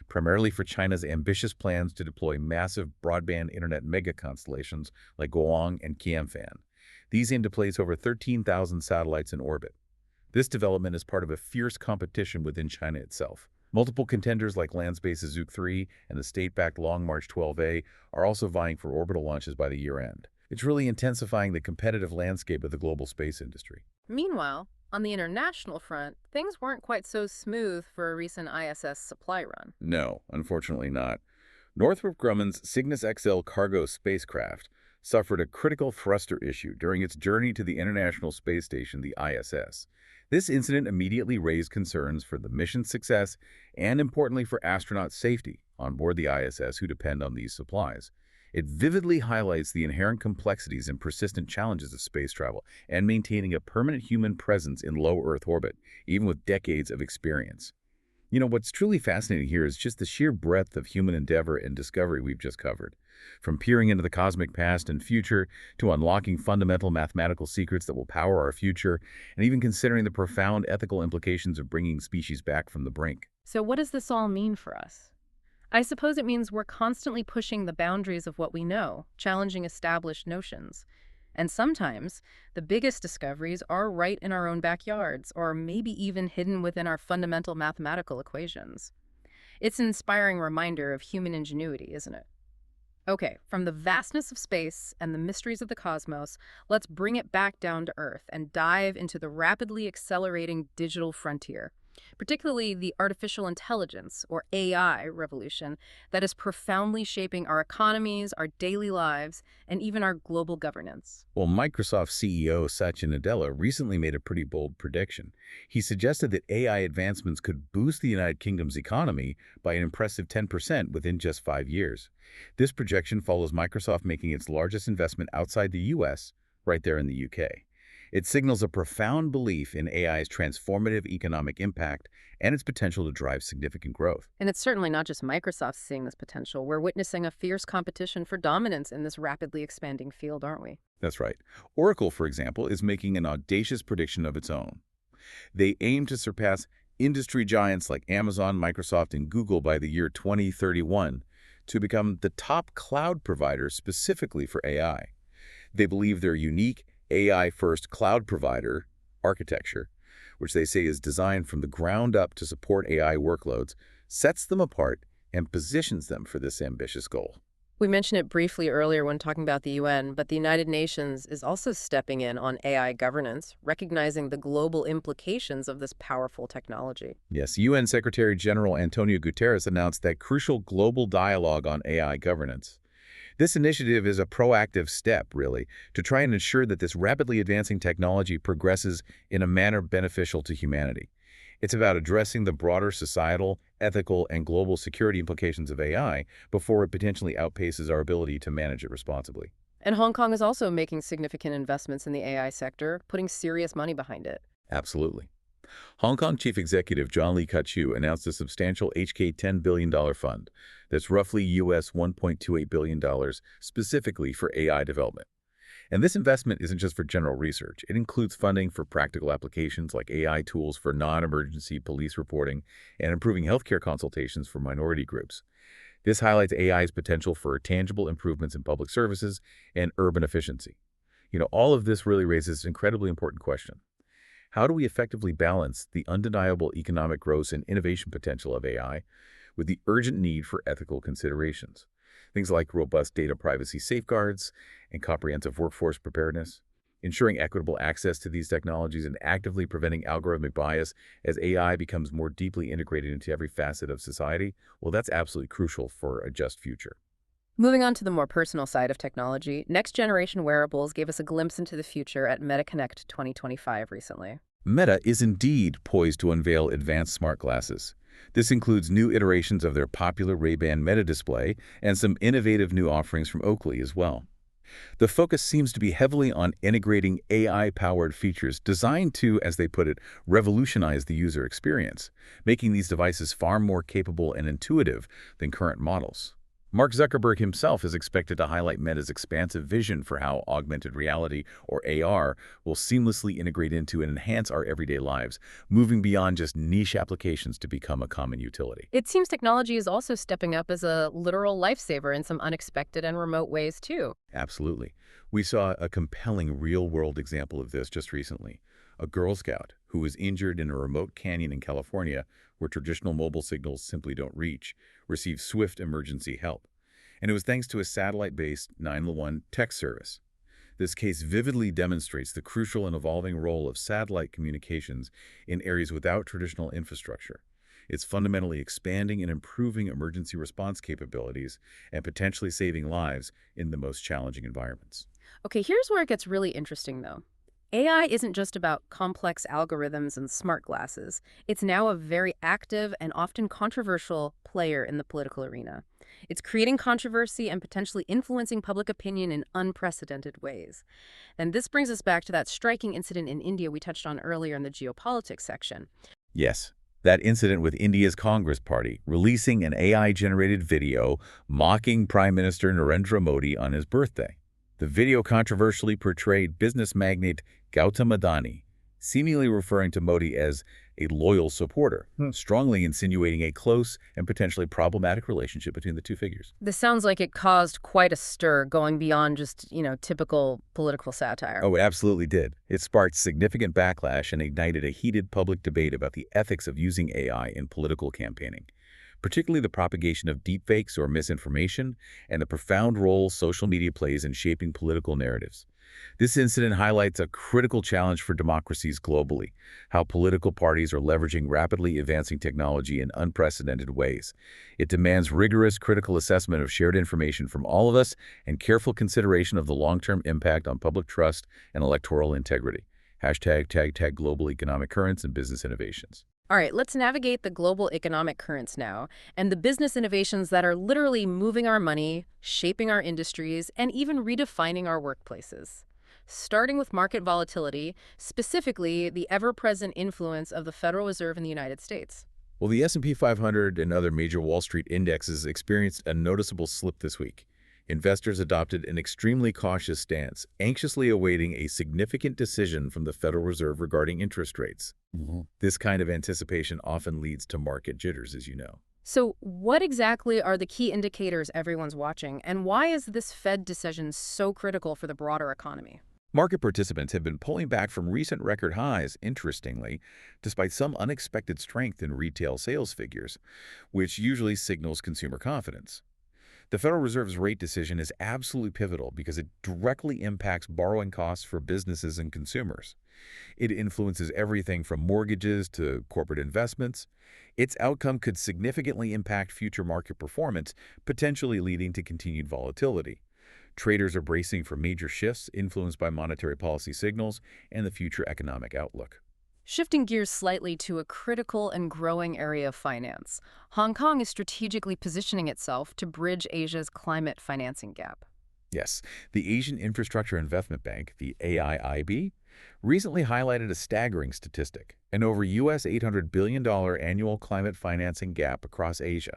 primarily for China's ambitious plans to deploy massive broadband internet mega-constellations like Guoang and Qianfan. These aim to place over 13,000 satellites in orbit. This development is part of a fierce competition within China itself. Multiple contenders like Landspace's Zhuge 3 and the state-backed Long March 12A are also vying for orbital launches by the year-end. It's really intensifying the competitive landscape of the global space industry. Meanwhile, on the international front, things weren't quite so smooth for a recent ISS supply run. No, unfortunately not. Northrop Grumman's Cygnus XL cargo spacecraft suffered a critical thruster issue during its journey to the International Space Station, the ISS. This incident immediately raised concerns for the mission's success and, importantly, for astronaut safety on board the ISS who depend on these supplies. It vividly highlights the inherent complexities and persistent challenges of space travel and maintaining a permanent human presence in low Earth orbit, even with decades of experience. You know, what's truly fascinating here is just the sheer breadth of human endeavor and discovery we've just covered. From peering into the cosmic past and future to unlocking fundamental mathematical secrets that will power our future, and even considering the profound ethical implications of bringing species back from the brink. So what does this all mean for us? I suppose it means we're constantly pushing the boundaries of what we know, challenging established notions. And sometimes, the biggest discoveries are right in our own backyards, or maybe even hidden within our fundamental mathematical equations. It's an inspiring reminder of human ingenuity, isn't it? Okay, from the vastness of space and the mysteries of the cosmos, let's bring it back down to Earth and dive into the rapidly accelerating digital frontier, particularly the artificial intelligence, or AI, revolution that is profoundly shaping our economies, our daily lives, and even our global governance. Well, Microsoft CEO Satya Nadella recently made a pretty bold prediction. He suggested that AI advancements could boost the United Kingdom's economy by an impressive 10% within just 5 years. This projection follows Microsoft making its largest investment outside the U.S., right there in the UK. It signals a profound belief in AI's transformative economic impact and its potential to drive significant growth. And it's certainly not just Microsoft seeing this potential. We're witnessing a fierce competition for dominance in this rapidly expanding field, aren't we? That's right. Oracle, for example, is making an audacious prediction of its own. They aim to surpass industry giants like Amazon, Microsoft, and Google by the year 2031 to become the top cloud provider specifically for AI. They believe their unique AI-first cloud provider architecture, which they say is designed from the ground up to support AI workloads, sets them apart and positions them for this ambitious goal. We mentioned it briefly earlier when talking about the UN, but the United Nations is also stepping in on AI governance, recognizing the global implications of this powerful technology. Yes, UN Secretary General Antonio Guterres announced that crucial global dialogue on AI governance. This initiative is a proactive step, really, to try and ensure that this rapidly advancing technology progresses in a manner beneficial to humanity. It's about addressing the broader societal, ethical, and global security implications of AI before it potentially outpaces our ability to manage it responsibly. And Hong Kong is also making significant investments in the AI sector, putting serious money behind it. Absolutely. Hong Kong Chief Executive John Lee Ka-chiu announced a substantial HK $10 billion fund that's roughly US $1.28 billion specifically for AI development. And this investment isn't just for general research. It includes funding for practical applications like AI tools for non-emergency police reporting and improving healthcare consultations for minority groups. This highlights AI's potential for tangible improvements in public services and urban efficiency. All of this really raises an incredibly important question. How do we effectively balance the undeniable economic growth and innovation potential of AI with the urgent need for ethical considerations? Things like robust data privacy safeguards and comprehensive workforce preparedness, ensuring equitable access to these technologies and actively preventing algorithmic bias as AI becomes more deeply integrated into every facet of society, well, that's absolutely crucial for a just future. Moving on to the more personal side of technology, next-generation wearables gave us a glimpse into the future at MetaConnect 2025 recently. Meta is indeed poised to unveil advanced smart glasses. This includes new iterations of their popular Ray-Ban Meta display and some innovative new offerings from Oakley as well. The focus seems to be heavily on integrating AI-powered features designed to, as they put it, revolutionize the user experience, making these devices far more capable and intuitive than current models. Mark Zuckerberg himself is expected to highlight Meta's expansive vision for how augmented reality, or AR, will seamlessly integrate into and enhance our everyday lives, moving beyond just niche applications to become a common utility. It seems technology is also stepping up as a literal lifesaver in some unexpected and remote ways, too. Absolutely. We saw a compelling real-world example of this just recently. A Girl Scout who was injured in a remote canyon in California where traditional mobile signals simply don't reach, received swift emergency help. And it was thanks to a satellite-based 911 text service. This case vividly demonstrates the crucial and evolving role of satellite communications in areas without traditional infrastructure. It's fundamentally expanding and improving emergency response capabilities and potentially saving lives in the most challenging environments. Okay, here's where it gets really interesting, though. AI isn't just about complex algorithms and smart glasses. It's now a very active and often controversial player in the political arena. It's creating controversy and potentially influencing public opinion in unprecedented ways. And this brings us back to that striking incident in India we touched on earlier in the geopolitics section. Yes, that incident with India's Congress Party releasing an AI-generated video mocking Prime Minister Narendra Modi on his birthday. The video controversially portrayed business magnate Gautam Adani, seemingly referring to Modi as a loyal supporter, strongly insinuating a close and potentially problematic relationship between the two figures. This sounds like it caused quite a stir, going beyond just, typical political satire. Oh, it absolutely did. It sparked significant backlash and ignited a heated public debate about the ethics of using AI in political campaigning, particularly the propagation of deepfakes or misinformation and the profound role social media plays in shaping political narratives. This incident highlights a critical challenge for democracies globally, how political parties are leveraging rapidly advancing technology in unprecedented ways. It demands rigorous critical assessment of shared information from all of us and careful consideration of the long-term impact on public trust and electoral integrity. #tag global economic currents and business innovations. All right, let's navigate the global economic currents now and the business innovations that are literally moving our money, shaping our industries, and even redefining our workplaces. Starting with market volatility, specifically the ever-present influence of the Federal Reserve in the United States. Well, the S&P 500 and other major Wall Street indexes experienced a noticeable slip this week. Investors adopted an extremely cautious stance, anxiously awaiting a significant decision from the Federal Reserve regarding interest rates. This kind of anticipation often leads to market jitters, as you know. So what exactly are the key indicators everyone's watching, and why is this Fed decision so critical for the broader economy? Market participants have been pulling back from recent record highs, interestingly, despite some unexpected strength in retail sales figures, which usually signals consumer confidence. The Federal Reserve's rate decision is absolutely pivotal because it directly impacts borrowing costs for businesses and consumers. It influences everything from mortgages to corporate investments. Its outcome could significantly impact future market performance, potentially leading to continued volatility. Traders are bracing for major shifts influenced by monetary policy signals and the future economic outlook. Shifting gears slightly to a critical and growing area of finance, Hong Kong is strategically positioning itself to bridge Asia's climate financing gap. Yes, the Asian Infrastructure Investment Bank, the AIIB, recently highlighted a staggering statistic, an over US $800 billion annual climate financing gap across Asia.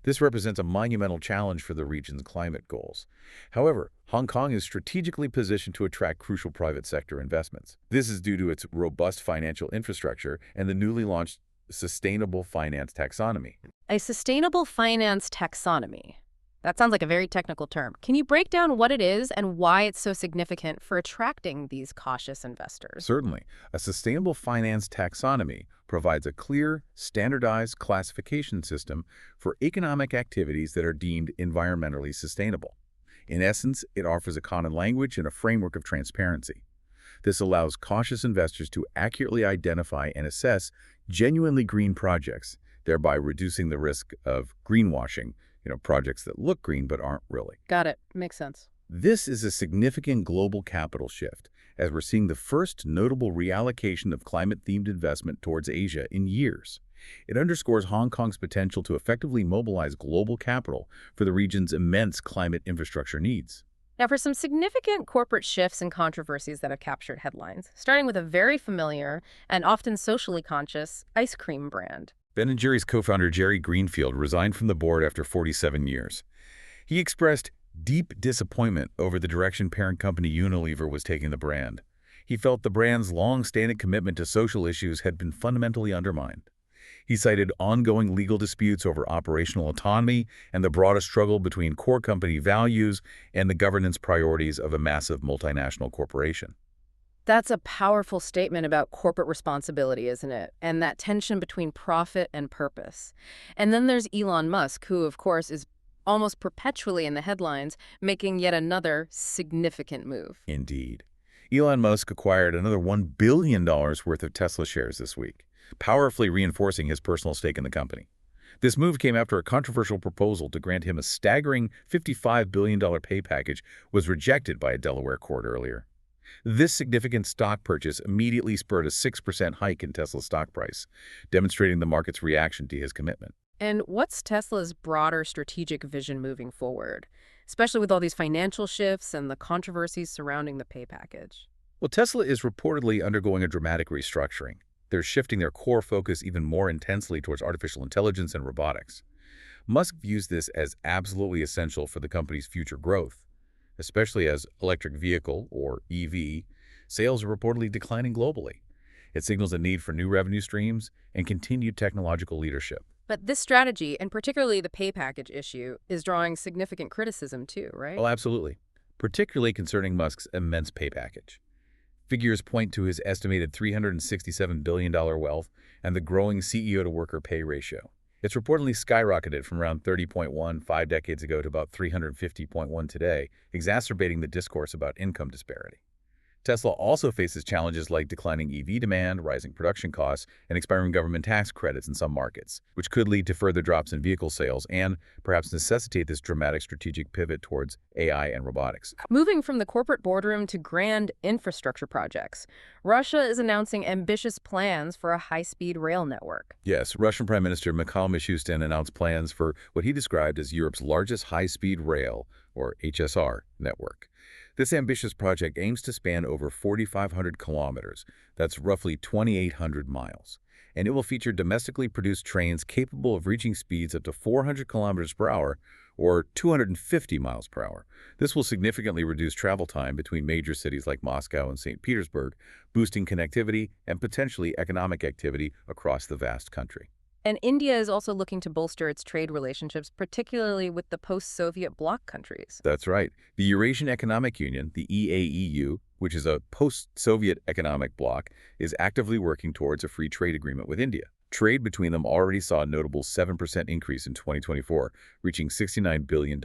This represents a monumental challenge for the region's climate goals. However, Hong Kong is strategically positioned to attract crucial private sector investments. This is due to its robust financial infrastructure and the newly launched Sustainable Finance Taxonomy. A sustainable finance taxonomy. That sounds like a very technical term. Can you break down what it is and why it's so significant for attracting these cautious investors? Certainly, a sustainable finance taxonomy provides a clear, standardized classification system for economic activities that are deemed environmentally sustainable. In essence, it offers a common language and a framework of transparency. This allows cautious investors to accurately identify and assess genuinely green projects, thereby reducing the risk of greenwashing, projects that look green but aren't really. Got it. Makes sense. This is a significant global capital shift, as we're seeing the first notable reallocation of climate-themed investment towards Asia in years. It underscores Hong Kong's potential to effectively mobilize global capital for the region's immense climate infrastructure needs. Now, for some significant corporate shifts and controversies that have captured headlines, starting with a very familiar and often socially conscious ice cream brand. Ben & Jerry's co-founder Jerry Greenfield resigned from the board after 47 years. He expressed deep disappointment over the direction parent company Unilever was taking the brand. He felt the brand's long-standing commitment to social issues had been fundamentally undermined. He cited ongoing legal disputes over operational autonomy and the broader struggle between core company values and the governance priorities of a massive multinational corporation. That's a powerful statement about corporate responsibility, isn't it? And that tension between profit and purpose. And then there's Elon Musk, who, of course, is almost perpetually in the headlines, making yet another significant move. Indeed. Elon Musk acquired another $1 billion worth of Tesla shares this week, powerfully reinforcing his personal stake in the company. This move came after a controversial proposal to grant him a staggering $55 billion pay package was rejected by a Delaware court earlier. This significant stock purchase immediately spurred a 6% hike in Tesla's stock price, demonstrating the market's reaction to his commitment. And what's Tesla's broader strategic vision moving forward, especially with all these financial shifts and the controversies surrounding the pay package? Well, Tesla is reportedly undergoing a dramatic restructuring. They're shifting their core focus even more intensely towards artificial intelligence and robotics. Musk views this as absolutely essential for the company's future growth, especially as electric vehicle, or EV, sales are reportedly declining globally. It signals a need for new revenue streams and continued technological leadership. But this strategy, and particularly the pay package issue, is drawing significant criticism too, right? Oh, absolutely. Particularly concerning Musk's immense pay package. Figures point to his estimated $367 billion wealth and the growing CEO-to-worker pay ratio. It's reportedly skyrocketed from around 30.1 5 decades ago to about 350.1 today, exacerbating the discourse about income disparity. Tesla also faces challenges like declining EV demand, rising production costs, and expiring government tax credits in some markets, which could lead to further drops in vehicle sales and perhaps necessitate this dramatic strategic pivot towards AI and robotics. Moving from the corporate boardroom to grand infrastructure projects, Russia is announcing ambitious plans for a high-speed rail network. Yes, Russian Prime Minister Mikhail Mishustin announced plans for what he described as Europe's largest high-speed rail, or HSR, network. This ambitious project aims to span over 4,500 kilometers, that's roughly 2,800 miles, and it will feature domestically produced trains capable of reaching speeds up to 400 kilometers per hour or 250 miles per hour. This will significantly reduce travel time between major cities like Moscow and St. Petersburg, boosting connectivity and potentially economic activity across the vast country. And India is also looking to bolster its trade relationships, particularly with the post-Soviet bloc countries. That's right. The Eurasian Economic Union, the EAEU, which is a post-Soviet economic bloc, is actively working towards a free trade agreement with India. Trade between them already saw a notable 7% increase in 2024, reaching $69 billion.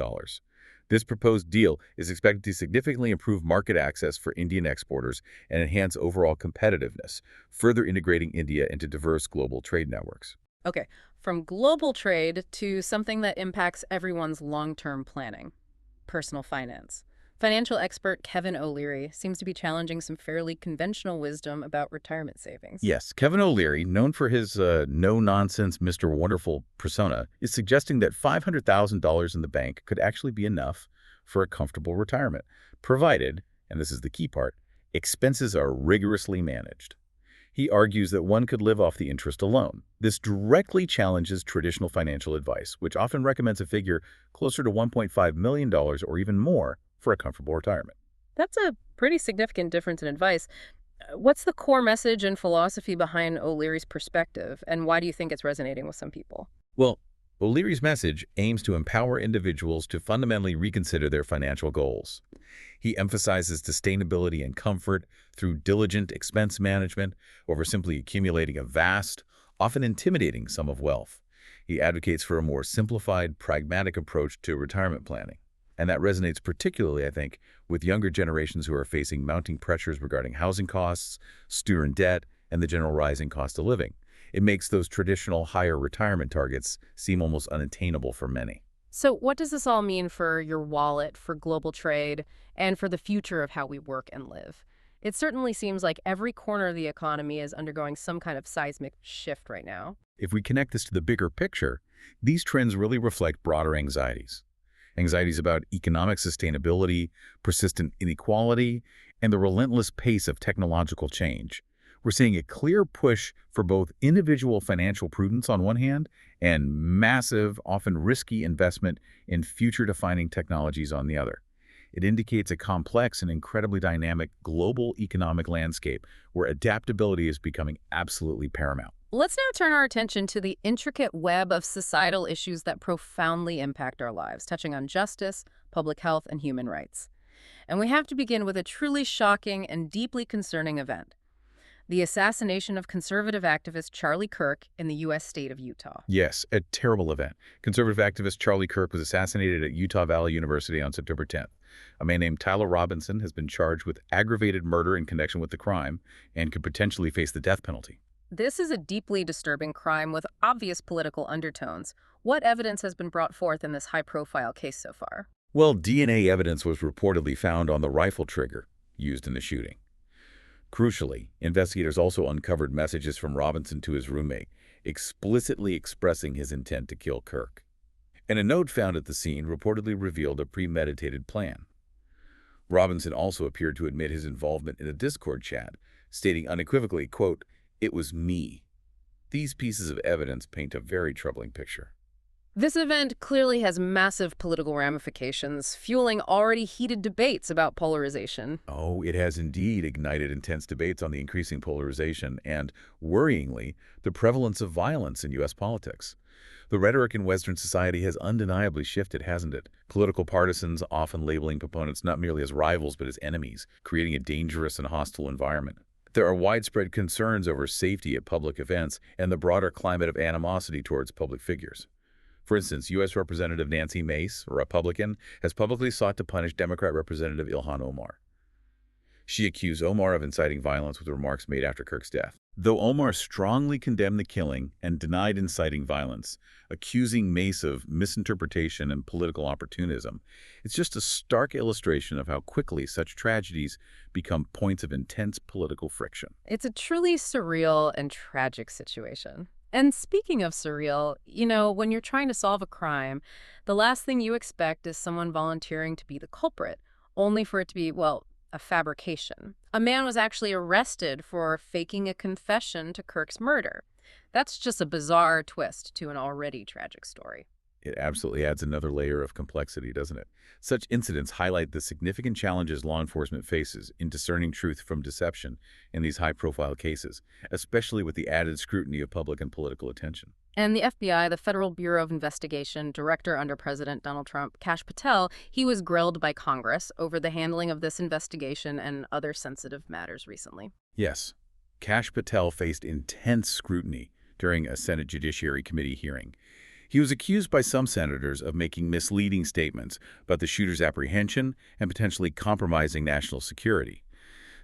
This proposed deal is expected to significantly improve market access for Indian exporters and enhance overall competitiveness, further integrating India into diverse global trade networks. Okay, from global trade to something that impacts everyone's long-term planning, personal finance. Financial expert Kevin O'Leary seems to be challenging some fairly conventional wisdom about retirement savings. Yes, Kevin O'Leary, known for his no-nonsense Mr. Wonderful persona, is suggesting that $500,000 in the bank could actually be enough for a comfortable retirement, provided, and this is the key part, expenses are rigorously managed. He argues that one could live off the interest alone. This directly challenges traditional financial advice, which often recommends a figure closer to $1.5 million or even more for a comfortable retirement. That's a pretty significant difference in advice. What's the core message and philosophy behind O'Leary's perspective, and why do you think it's resonating with some people? Well, O'Leary's message aims to empower individuals to fundamentally reconsider their financial goals. He emphasizes sustainability and comfort through diligent expense management over simply accumulating a vast, often intimidating sum of wealth. He advocates for a more simplified, pragmatic approach to retirement planning. And that resonates particularly, I think, with younger generations who are facing mounting pressures regarding housing costs, student debt, and the general rising cost of living. It makes those traditional higher retirement targets seem almost unattainable for many. So what does this all mean for your wallet, for global trade, and for the future of how we work and live? It certainly seems like every corner of the economy is undergoing some kind of seismic shift right now. If we connect this to the bigger picture, these trends really reflect broader anxieties. Anxieties about economic sustainability, persistent inequality, and the relentless pace of technological change. We're seeing a clear push for both individual financial prudence on one hand and massive, often risky investment in future-defining technologies on the other. It indicates a complex and incredibly dynamic global economic landscape where adaptability is becoming absolutely paramount. Let's now turn our attention to the intricate web of societal issues that profoundly impact our lives, touching on justice, public health, and human rights. And we have to begin with a truly shocking and deeply concerning event: the assassination of conservative activist Charlie Kirk in the U.S. state of Utah. Yes, a terrible event. Conservative activist Charlie Kirk was assassinated at Utah Valley University on September 10th. A man named Tyler Robinson has been charged with aggravated murder in connection with the crime and could potentially face the death penalty. This is a deeply disturbing crime with obvious political undertones. What evidence has been brought forth in this high-profile case so far? Well, DNA evidence was reportedly found on the rifle trigger used in the shooting. Crucially, investigators also uncovered messages from Robinson to his roommate, explicitly expressing his intent to kill Kirk. And a note found at the scene reportedly revealed a premeditated plan. Robinson also appeared to admit his involvement in a Discord chat, stating unequivocally, quote, "It was me." These pieces of evidence paint a very troubling picture. This event clearly has massive political ramifications, fueling already heated debates about polarization. Oh, it has indeed ignited intense debates on the increasing polarization and, worryingly, the prevalence of violence in U.S. politics. The rhetoric in Western society has undeniably shifted, hasn't it? Political partisans often labeling proponents not merely as rivals but as enemies, creating a dangerous and hostile environment. There are widespread concerns over safety at public events and the broader climate of animosity towards public figures. For instance, U.S. Representative Nancy Mace, a Republican, has publicly sought to punish Democrat Representative Ilhan Omar. She accused Omar of inciting violence with remarks made after Kirk's death. Though Omar strongly condemned the killing and denied inciting violence, accusing Mace of misinterpretation and political opportunism, it's just a stark illustration of how quickly such tragedies become points of intense political friction. It's a truly surreal and tragic situation. And speaking of surreal, when you're trying to solve a crime, the last thing you expect is someone volunteering to be the culprit, only for it to be, well, a fabrication. A man was actually arrested for faking a confession to Kirk's murder. That's just a bizarre twist to an already tragic story. It absolutely adds another layer of complexity, doesn't it? Such incidents highlight the significant challenges law enforcement faces in discerning truth from deception in these high-profile cases, especially with the added scrutiny of public and political attention. And the FBI, the Federal Bureau of Investigation, director under President Donald Trump, Kash Patel, he was grilled by Congress over the handling of this investigation and other sensitive matters recently. Yes, Kash Patel faced intense scrutiny during a Senate Judiciary Committee hearing. He was accused by some senators of making misleading statements about the shooter's apprehension and potentially compromising national security.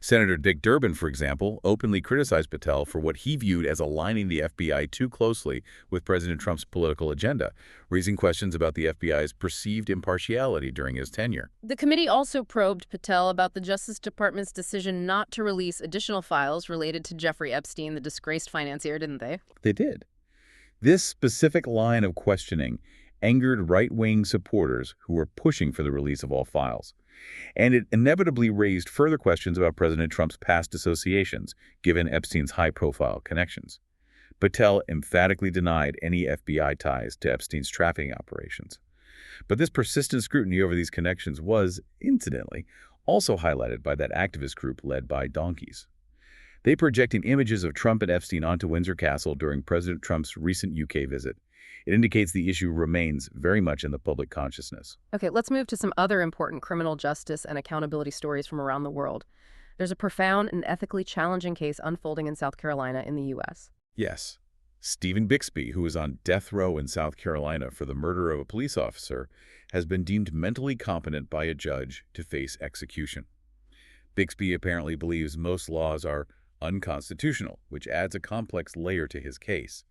Senator Dick Durbin, for example, openly criticized Patel for what he viewed as aligning the FBI too closely with President Trump's political agenda, raising questions about the FBI's perceived impartiality during his tenure. The committee also probed Patel about the Justice Department's decision not to release additional files related to Jeffrey Epstein, the disgraced financier, didn't they? They did. This specific line of questioning angered right-wing supporters who were pushing for the release of all files. And it inevitably raised further questions about President Trump's past associations, given Epstein's high-profile connections. Patel emphatically denied any FBI ties to Epstein's trafficking operations. But this persistent scrutiny over these connections was, incidentally, also highlighted by that activist group led by donkeys. They projected images of Trump and Epstein onto Windsor Castle during President Trump's recent UK visit. It indicates the issue remains very much in the public consciousness. Okay, let's move to some other important criminal justice and accountability stories from around the world. There's a profound and ethically challenging case unfolding in South Carolina in the U.S. Yes. Stephen Bixby, who is on death row in South Carolina for the murder of a police officer, has been deemed mentally competent by a judge to face execution. Bixby apparently believes most laws are unconstitutional, which adds a complex layer to his case.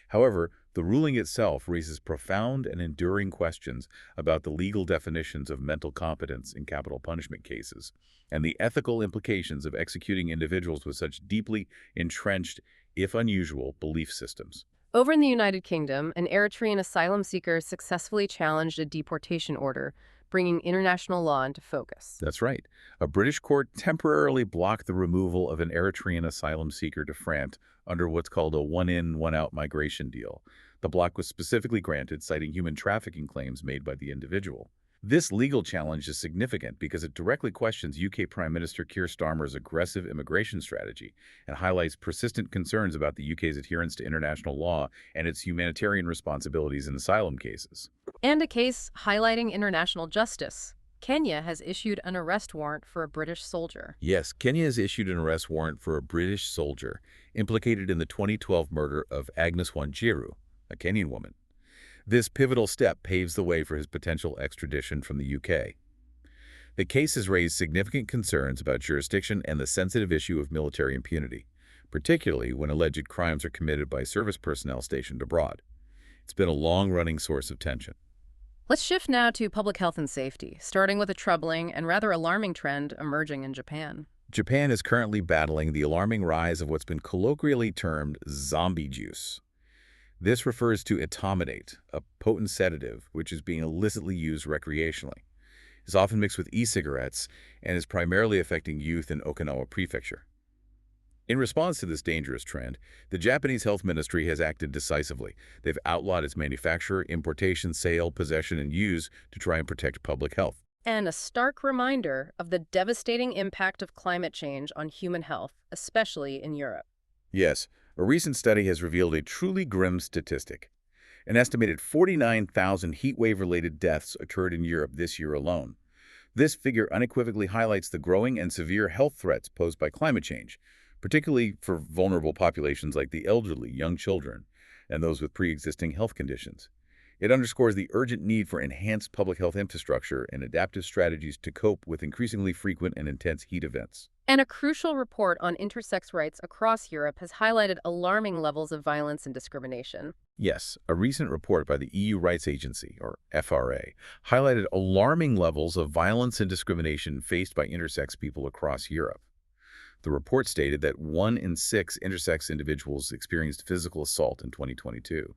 However, the ruling itself raises profound and enduring questions about the legal definitions of mental competence in capital punishment cases and the ethical implications of executing individuals with such deeply entrenched, if unusual, belief systems. Over in the United Kingdom, an Eritrean asylum seeker successfully challenged a deportation order, bringing international law into focus. That's right. A British court temporarily blocked the removal of an Eritrean asylum seeker to France under what's called a one-in, one-out migration deal. The block was specifically granted, citing human trafficking claims made by the individual. This legal challenge is significant because it directly questions UK Prime Minister Keir Starmer's aggressive immigration strategy and highlights persistent concerns about the UK's adherence to international law and its humanitarian responsibilities in asylum cases. And a case highlighting international justice. Kenya has issued an arrest warrant for a British soldier. Yes, Kenya has issued an arrest warrant for a British soldier implicated in the 2012 murder of Agnes Wanjiru, a Kenyan woman. This pivotal step paves the way for his potential extradition from the UK. The case has raised significant concerns about jurisdiction and the sensitive issue of military impunity, particularly when alleged crimes are committed by service personnel stationed abroad. It's been a long-running source of tension. Let's shift now to public health and safety, starting with a troubling and rather alarming trend emerging in Japan. Japan is currently battling the alarming rise of what's been colloquially termed zombie juice. This refers to etomidate, a potent sedative which is being illicitly used recreationally. It's often mixed with e-cigarettes and is primarily affecting youth in Okinawa Prefecture. In response to this dangerous trend, the Japanese Health Ministry has acted decisively. They've outlawed its manufacture, importation, sale, possession, and use to try and protect public health. And a stark reminder of the devastating impact of climate change on human health, especially in Europe. Yes, a recent study has revealed a truly grim statistic. An estimated 49,000 heatwave-related deaths occurred in Europe this year alone. This figure unequivocally highlights the growing and severe health threats posed by climate change, particularly for vulnerable populations like the elderly, young children, and those with pre-existing health conditions. It underscores the urgent need for enhanced public health infrastructure and adaptive strategies to cope with increasingly frequent and intense heat events. And a crucial report on intersex rights across Europe has highlighted alarming levels of violence and discrimination. Yes, a recent report by the EU Rights Agency, or FRA, highlighted alarming levels of violence and discrimination faced by intersex people across Europe. The report stated that 1 in 6 intersex individuals experienced physical assault in 2022.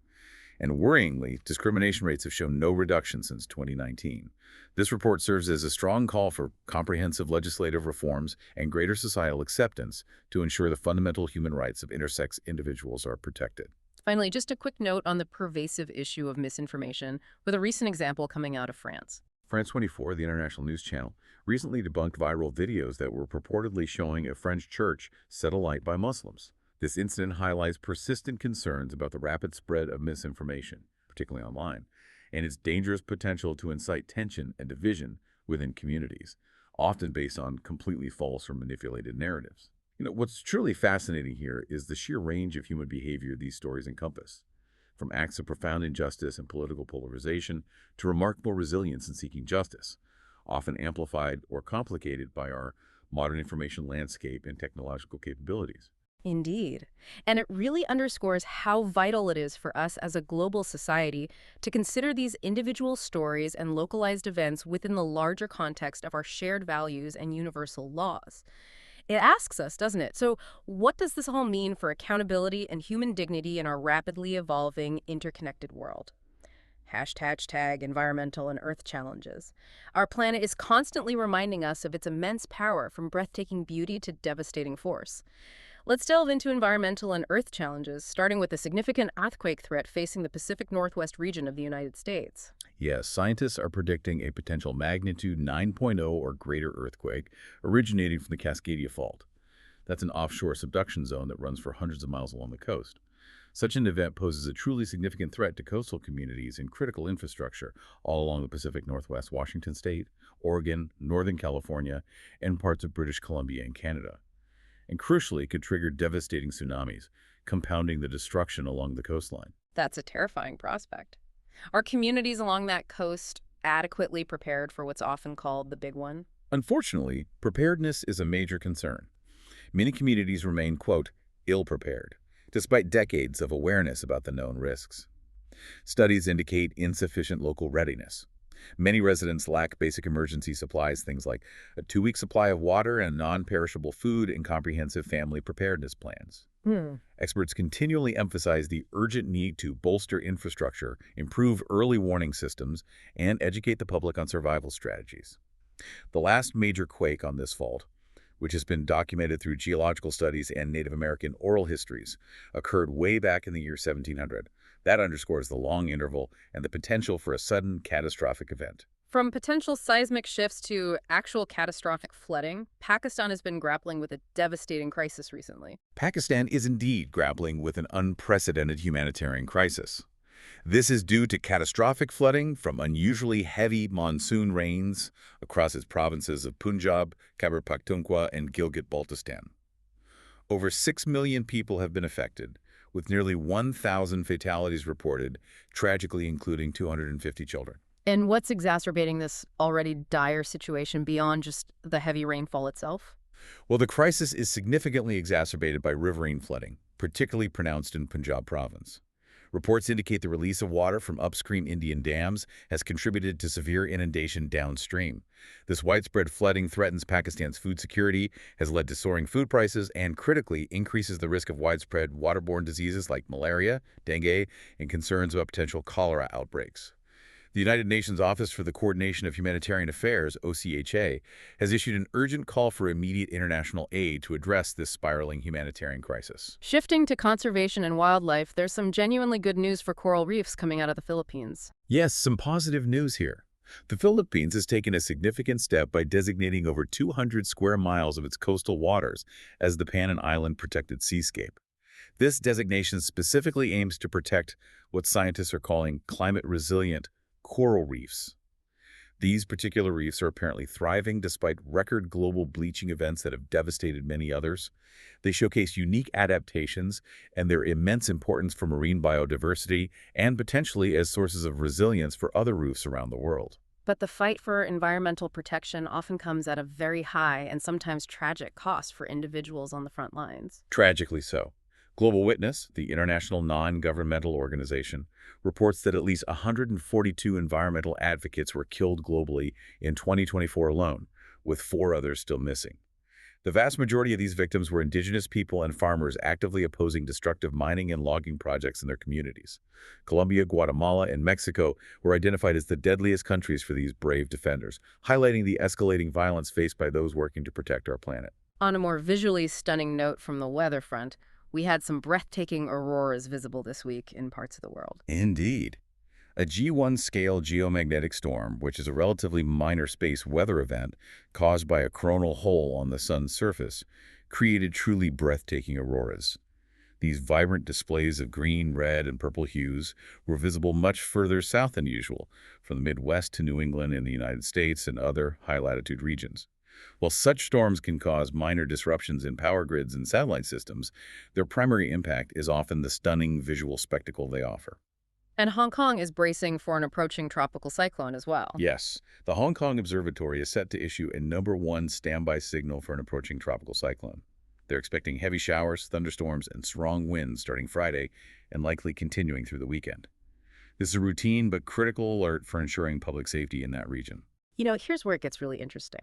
And worryingly, discrimination rates have shown no reduction since 2019. This report serves as a strong call for comprehensive legislative reforms and greater societal acceptance to ensure the fundamental human rights of intersex individuals are protected. Finally, just a quick note on the pervasive issue of misinformation, with a recent example coming out of France. France 24, the international news channel, recently debunked viral videos that were purportedly showing a French church set alight by Muslims. This incident highlights persistent concerns about the rapid spread of misinformation, particularly online, and its dangerous potential to incite tension and division within communities, often based on completely false or manipulated narratives. What's truly fascinating here is the sheer range of human behavior these stories encompass, from acts of profound injustice and political polarization to remarkable resilience in seeking justice, often amplified or complicated by our modern information landscape and technological capabilities. Indeed. And it really underscores how vital it is for us as a global society to consider these individual stories and localized events within the larger context of our shared values and universal laws. It asks us, doesn't it? So, what does this all mean for accountability and human dignity in our rapidly evolving, interconnected world? Hashtag environmental and earth challenges. Our planet is constantly reminding us of its immense power, from breathtaking beauty to devastating force. Let's delve into environmental and earth challenges, starting with the significant earthquake threat facing the Pacific Northwest region of the United States. Yes, scientists are predicting a potential magnitude 9.0 or greater earthquake originating from the Cascadia Fault. That's an offshore subduction zone that runs for hundreds of miles along the coast. Such an event poses a truly significant threat to coastal communities and critical infrastructure all along the Pacific Northwest, Washington State, Oregon, Northern California, and parts of British Columbia and Canada. And crucially, could trigger devastating tsunamis, compounding the destruction along the coastline. That's a terrifying prospect. Are communities along that coast adequately prepared for what's often called the big one? Unfortunately, preparedness is a major concern. Many communities remain, quote, ill-prepared, despite decades of awareness about the known risks. Studies indicate insufficient local readiness. Many residents lack basic emergency supplies, things like a 2-week supply of water and non-perishable food and comprehensive family preparedness plans. Experts continually emphasize the urgent need to bolster infrastructure, improve early warning systems, and educate the public on survival strategies. The last major quake on this fault, which has been documented through geological studies and Native American oral histories, occurred way back in the year 1700. That underscores the long interval and the potential for a sudden catastrophic event. From potential seismic shifts to actual catastrophic flooding, Pakistan has been grappling with a devastating crisis recently. Pakistan is indeed grappling with an unprecedented humanitarian crisis. This is due to catastrophic flooding from unusually heavy monsoon rains across its provinces of Punjab, Khyber Pakhtunkhwa, and Gilgit-Baltistan. Over 6 million people have been affected, with nearly 1,000 fatalities reported, tragically including 250 children. And what's exacerbating this already dire situation beyond just the heavy rainfall itself? Well, the crisis is significantly exacerbated by riverine flooding, particularly pronounced in Punjab province. Reports indicate the release of water from upstream Indian dams has contributed to severe inundation downstream. This widespread flooding threatens Pakistan's food security, has led to soaring food prices, and critically increases the risk of widespread waterborne diseases like malaria, dengue, and concerns about potential cholera outbreaks. The United Nations Office for the Coordination of Humanitarian Affairs, OCHA, has issued an urgent call for immediate international aid to address this spiraling humanitarian crisis. Shifting to conservation and wildlife, there's some genuinely good news for coral reefs coming out of the Philippines. Yes, some positive news here. The Philippines has taken a significant step by designating over 200 square miles of its coastal waters as the Panay Island Protected Seascape. This designation specifically aims to protect what scientists are calling climate-resilient coral reefs. These particular reefs are apparently thriving despite record global bleaching events that have devastated many others. They showcase unique adaptations and their immense importance for marine biodiversity and potentially as sources of resilience for other reefs around the world. But the fight for environmental protection often comes at a very high and sometimes tragic cost for individuals on the front lines. Tragically so. Global Witness, the international non-governmental organization, reports that at least 142 environmental advocates were killed globally in 2024 alone, with 4 others still missing. The vast majority of these victims were indigenous people and farmers actively opposing destructive mining and logging projects in their communities. Colombia, Guatemala, and Mexico were identified as the deadliest countries for these brave defenders, highlighting the escalating violence faced by those working to protect our planet. On a more visually stunning note from the weather front, we had some breathtaking auroras visible this week in parts of the world. Indeed. A G1 scale geomagnetic storm, which is a relatively minor space weather event caused by a coronal hole on the sun's surface, created truly breathtaking auroras. These vibrant displays of green, red, and purple hues were visible much further south than usual, from the Midwest to New England in the United States and other high-latitude regions. While such storms can cause minor disruptions in power grids and satellite systems, their primary impact is often the stunning visual spectacle they offer. And Hong Kong is bracing for an approaching tropical cyclone as well. Yes, the Hong Kong Observatory is set to issue a #1 standby signal for an approaching tropical cyclone. They're expecting heavy showers, thunderstorms, and strong winds starting Friday and likely continuing through the weekend. This is a routine but critical alert for ensuring public safety in that region. Here's where it gets really interesting.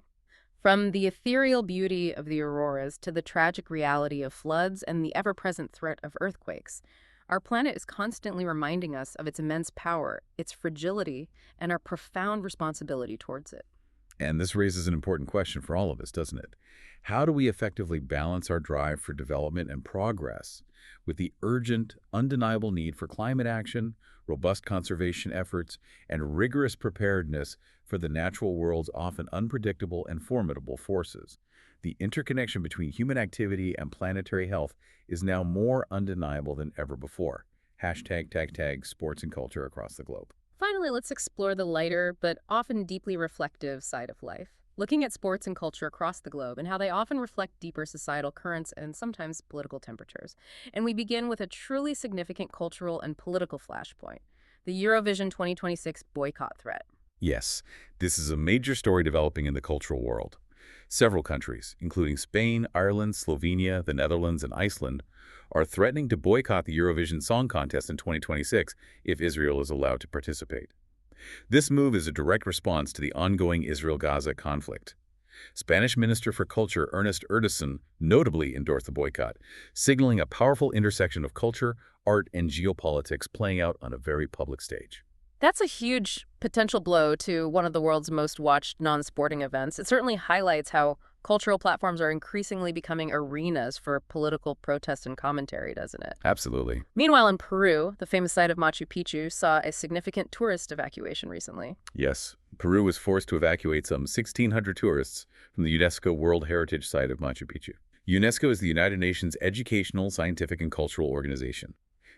From the ethereal beauty of the auroras to the tragic reality of floods and the ever-present threat of earthquakes, our planet is constantly reminding us of its immense power, its fragility, and our profound responsibility towards it. And this raises an important question for all of us, doesn't it? How do we effectively balance our drive for development and progress with the urgent, undeniable need for climate action, robust conservation efforts, and rigorous preparedness for the natural world's often unpredictable and formidable forces? The interconnection between human activity and planetary health is now more undeniable than ever before. #tag sports and culture across the globe. Finally, let's explore the lighter but often deeply reflective side of life, looking at sports and culture across the globe and how they often reflect deeper societal currents and sometimes political temperatures. And we begin with a truly significant cultural and political flashpoint, the Eurovision 2026 boycott threat. Yes, this is a major story developing in the cultural world. Several countries, including Spain, Ireland, Slovenia, the Netherlands, and Iceland, are threatening to boycott the Eurovision Song Contest in 2026 if Israel is allowed to participate. This move is a direct response to the ongoing Israel-Gaza conflict. Spanish Minister for Culture Ernest Urtasun notably endorsed the boycott, signaling a powerful intersection of culture, art, and geopolitics playing out on a very public stage. That's a huge potential blow to one of the world's most watched non-sporting events. It certainly highlights how cultural platforms are increasingly becoming arenas for political protest and commentary, doesn't it? Absolutely. Meanwhile, in Peru, the famous site of Machu Picchu saw a significant tourist evacuation recently. Yes, Peru was forced to evacuate some 1,600 tourists from the UNESCO World Heritage Site of Machu Picchu. UNESCO is the United Nations educational, scientific, and cultural organization.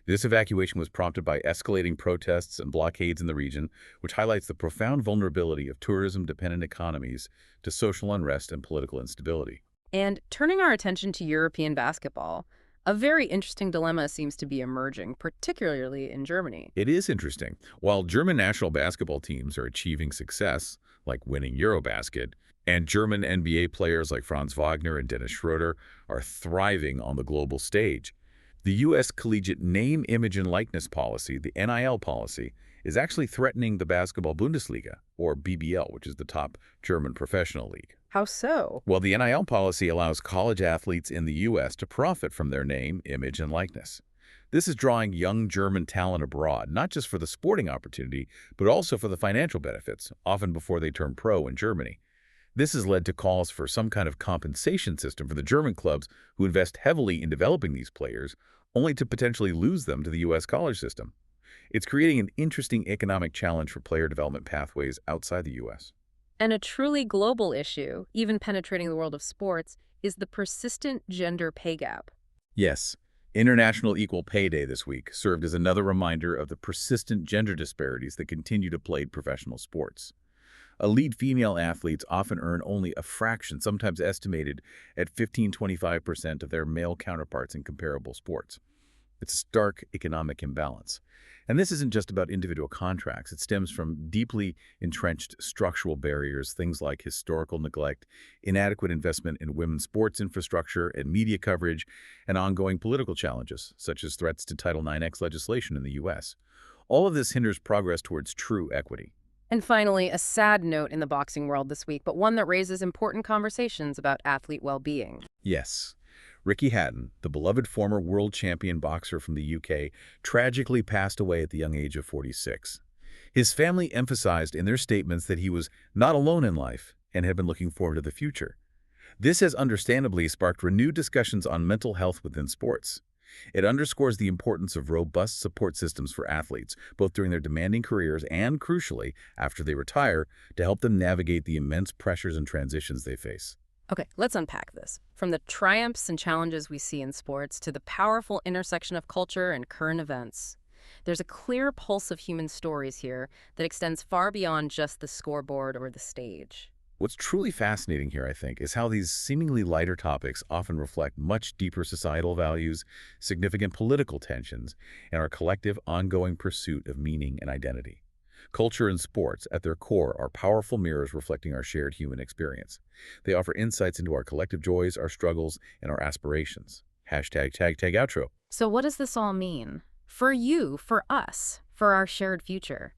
This evacuation was prompted by escalating protests and blockades in the region, which highlights the profound vulnerability of tourism-dependent economies to social unrest and political instability. And turning our attention to European basketball, a very interesting dilemma seems to be emerging, particularly in Germany. It is interesting. While German national basketball teams are achieving success, like winning Eurobasket, and German NBA players like Franz Wagner and Dennis Schroeder are thriving on the global stage, the U.S. Collegiate Name, Image, and Likeness Policy, the NIL policy, is actually threatening the Basketball Bundesliga, or BBL, which is the top German professional league. How so? Well, the NIL policy allows college athletes in the U.S. to profit from their name, image, and likeness. This is drawing young German talent abroad, not just for the sporting opportunity, but also for the financial benefits, often before they turn pro in Germany. This has led to calls for some kind of compensation system for the German clubs who invest heavily in developing these players, only to potentially lose them to the U.S. college system. It's creating an interesting economic challenge for player development pathways outside the U.S. And a truly global issue, even penetrating the world of sports, is the persistent gender pay gap. Yes, International Equal Pay Day this week served as another reminder of the persistent gender disparities that continue to plague professional sports. Elite female athletes often earn only a fraction, sometimes estimated at 15–25% of their male counterparts in comparable sports. It's a stark economic imbalance. And this isn't just about individual contracts. It stems from deeply entrenched structural barriers, things like historical neglect, inadequate investment in women's sports infrastructure and media coverage, and ongoing political challenges, such as threats to Title IX legislation in the U.S. All of this hinders progress towards true equity. And finally, a sad note in the boxing world this week, but one that raises important conversations about athlete well-being. Yes. Ricky Hatton, the beloved former world champion boxer from the UK, tragically passed away at the young age of 46. His family emphasized in their statements that he was not alone in life and had been looking forward to the future. This has understandably sparked renewed discussions on mental health within sports. It underscores the importance of robust support systems for athletes, both during their demanding careers and, crucially, after they retire, to help them navigate the immense pressures and transitions they face. Okay, let's unpack this. From the triumphs and challenges we see in sports to the powerful intersection of culture and current events, there's a clear pulse of human stories here that extends far beyond just the scoreboard or the stage. What's truly fascinating here, I think, is how these seemingly lighter topics often reflect much deeper societal values, significant political tensions, and our collective ongoing pursuit of meaning and identity. Culture and sports, at their core, are powerful mirrors reflecting our shared human experience. They offer insights into our collective joys, our struggles, and our aspirations. Hashtag outro. So what does this all mean? For you, for us, for our shared future.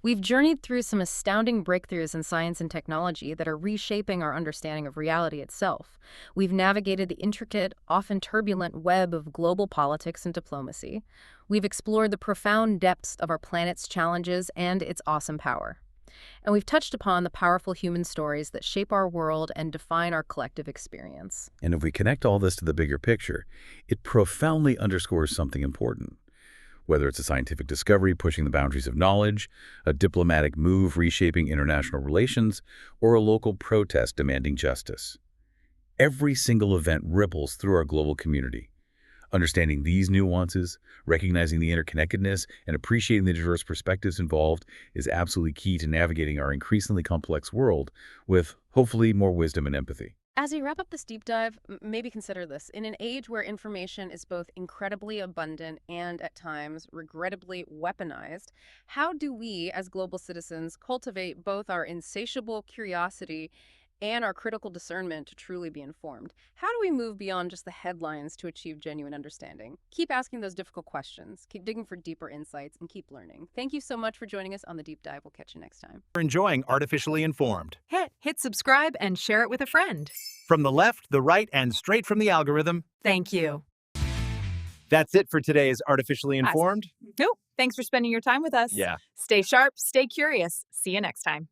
We've journeyed through some astounding breakthroughs in science and technology that are reshaping our understanding of reality itself. We've navigated the intricate, often turbulent web of global politics and diplomacy. We've explored the profound depths of our planet's challenges and its awesome power. And we've touched upon the powerful human stories that shape our world and define our collective experience. And if we connect all this to the bigger picture, it profoundly underscores something important. Whether it's a scientific discovery pushing the boundaries of knowledge, a diplomatic move reshaping international relations, or a local protest demanding justice. Every single event ripples through our global community. Understanding these nuances, recognizing the interconnectedness, and appreciating the diverse perspectives involved is absolutely key to navigating our increasingly complex world with, hopefully, more wisdom and empathy. As we wrap up this deep dive, maybe consider this. In an age where information is both incredibly abundant and, at times, regrettably weaponized, how do we, as global citizens, cultivate both our insatiable curiosity and our critical discernment to truly be informed? How do we move beyond just the headlines to achieve genuine understanding? Keep asking those difficult questions, keep digging for deeper insights, and keep learning. Thank you so much for joining us on The Deep Dive. We'll catch you next time. For enjoying Artificially Informed. Hit subscribe and share it with a friend. From the left, the right, and straight from the algorithm. Thank you. That's it for today's Artificially Informed. Nope. Thanks for spending your time with us. Yeah. Stay sharp, stay curious. See you next time.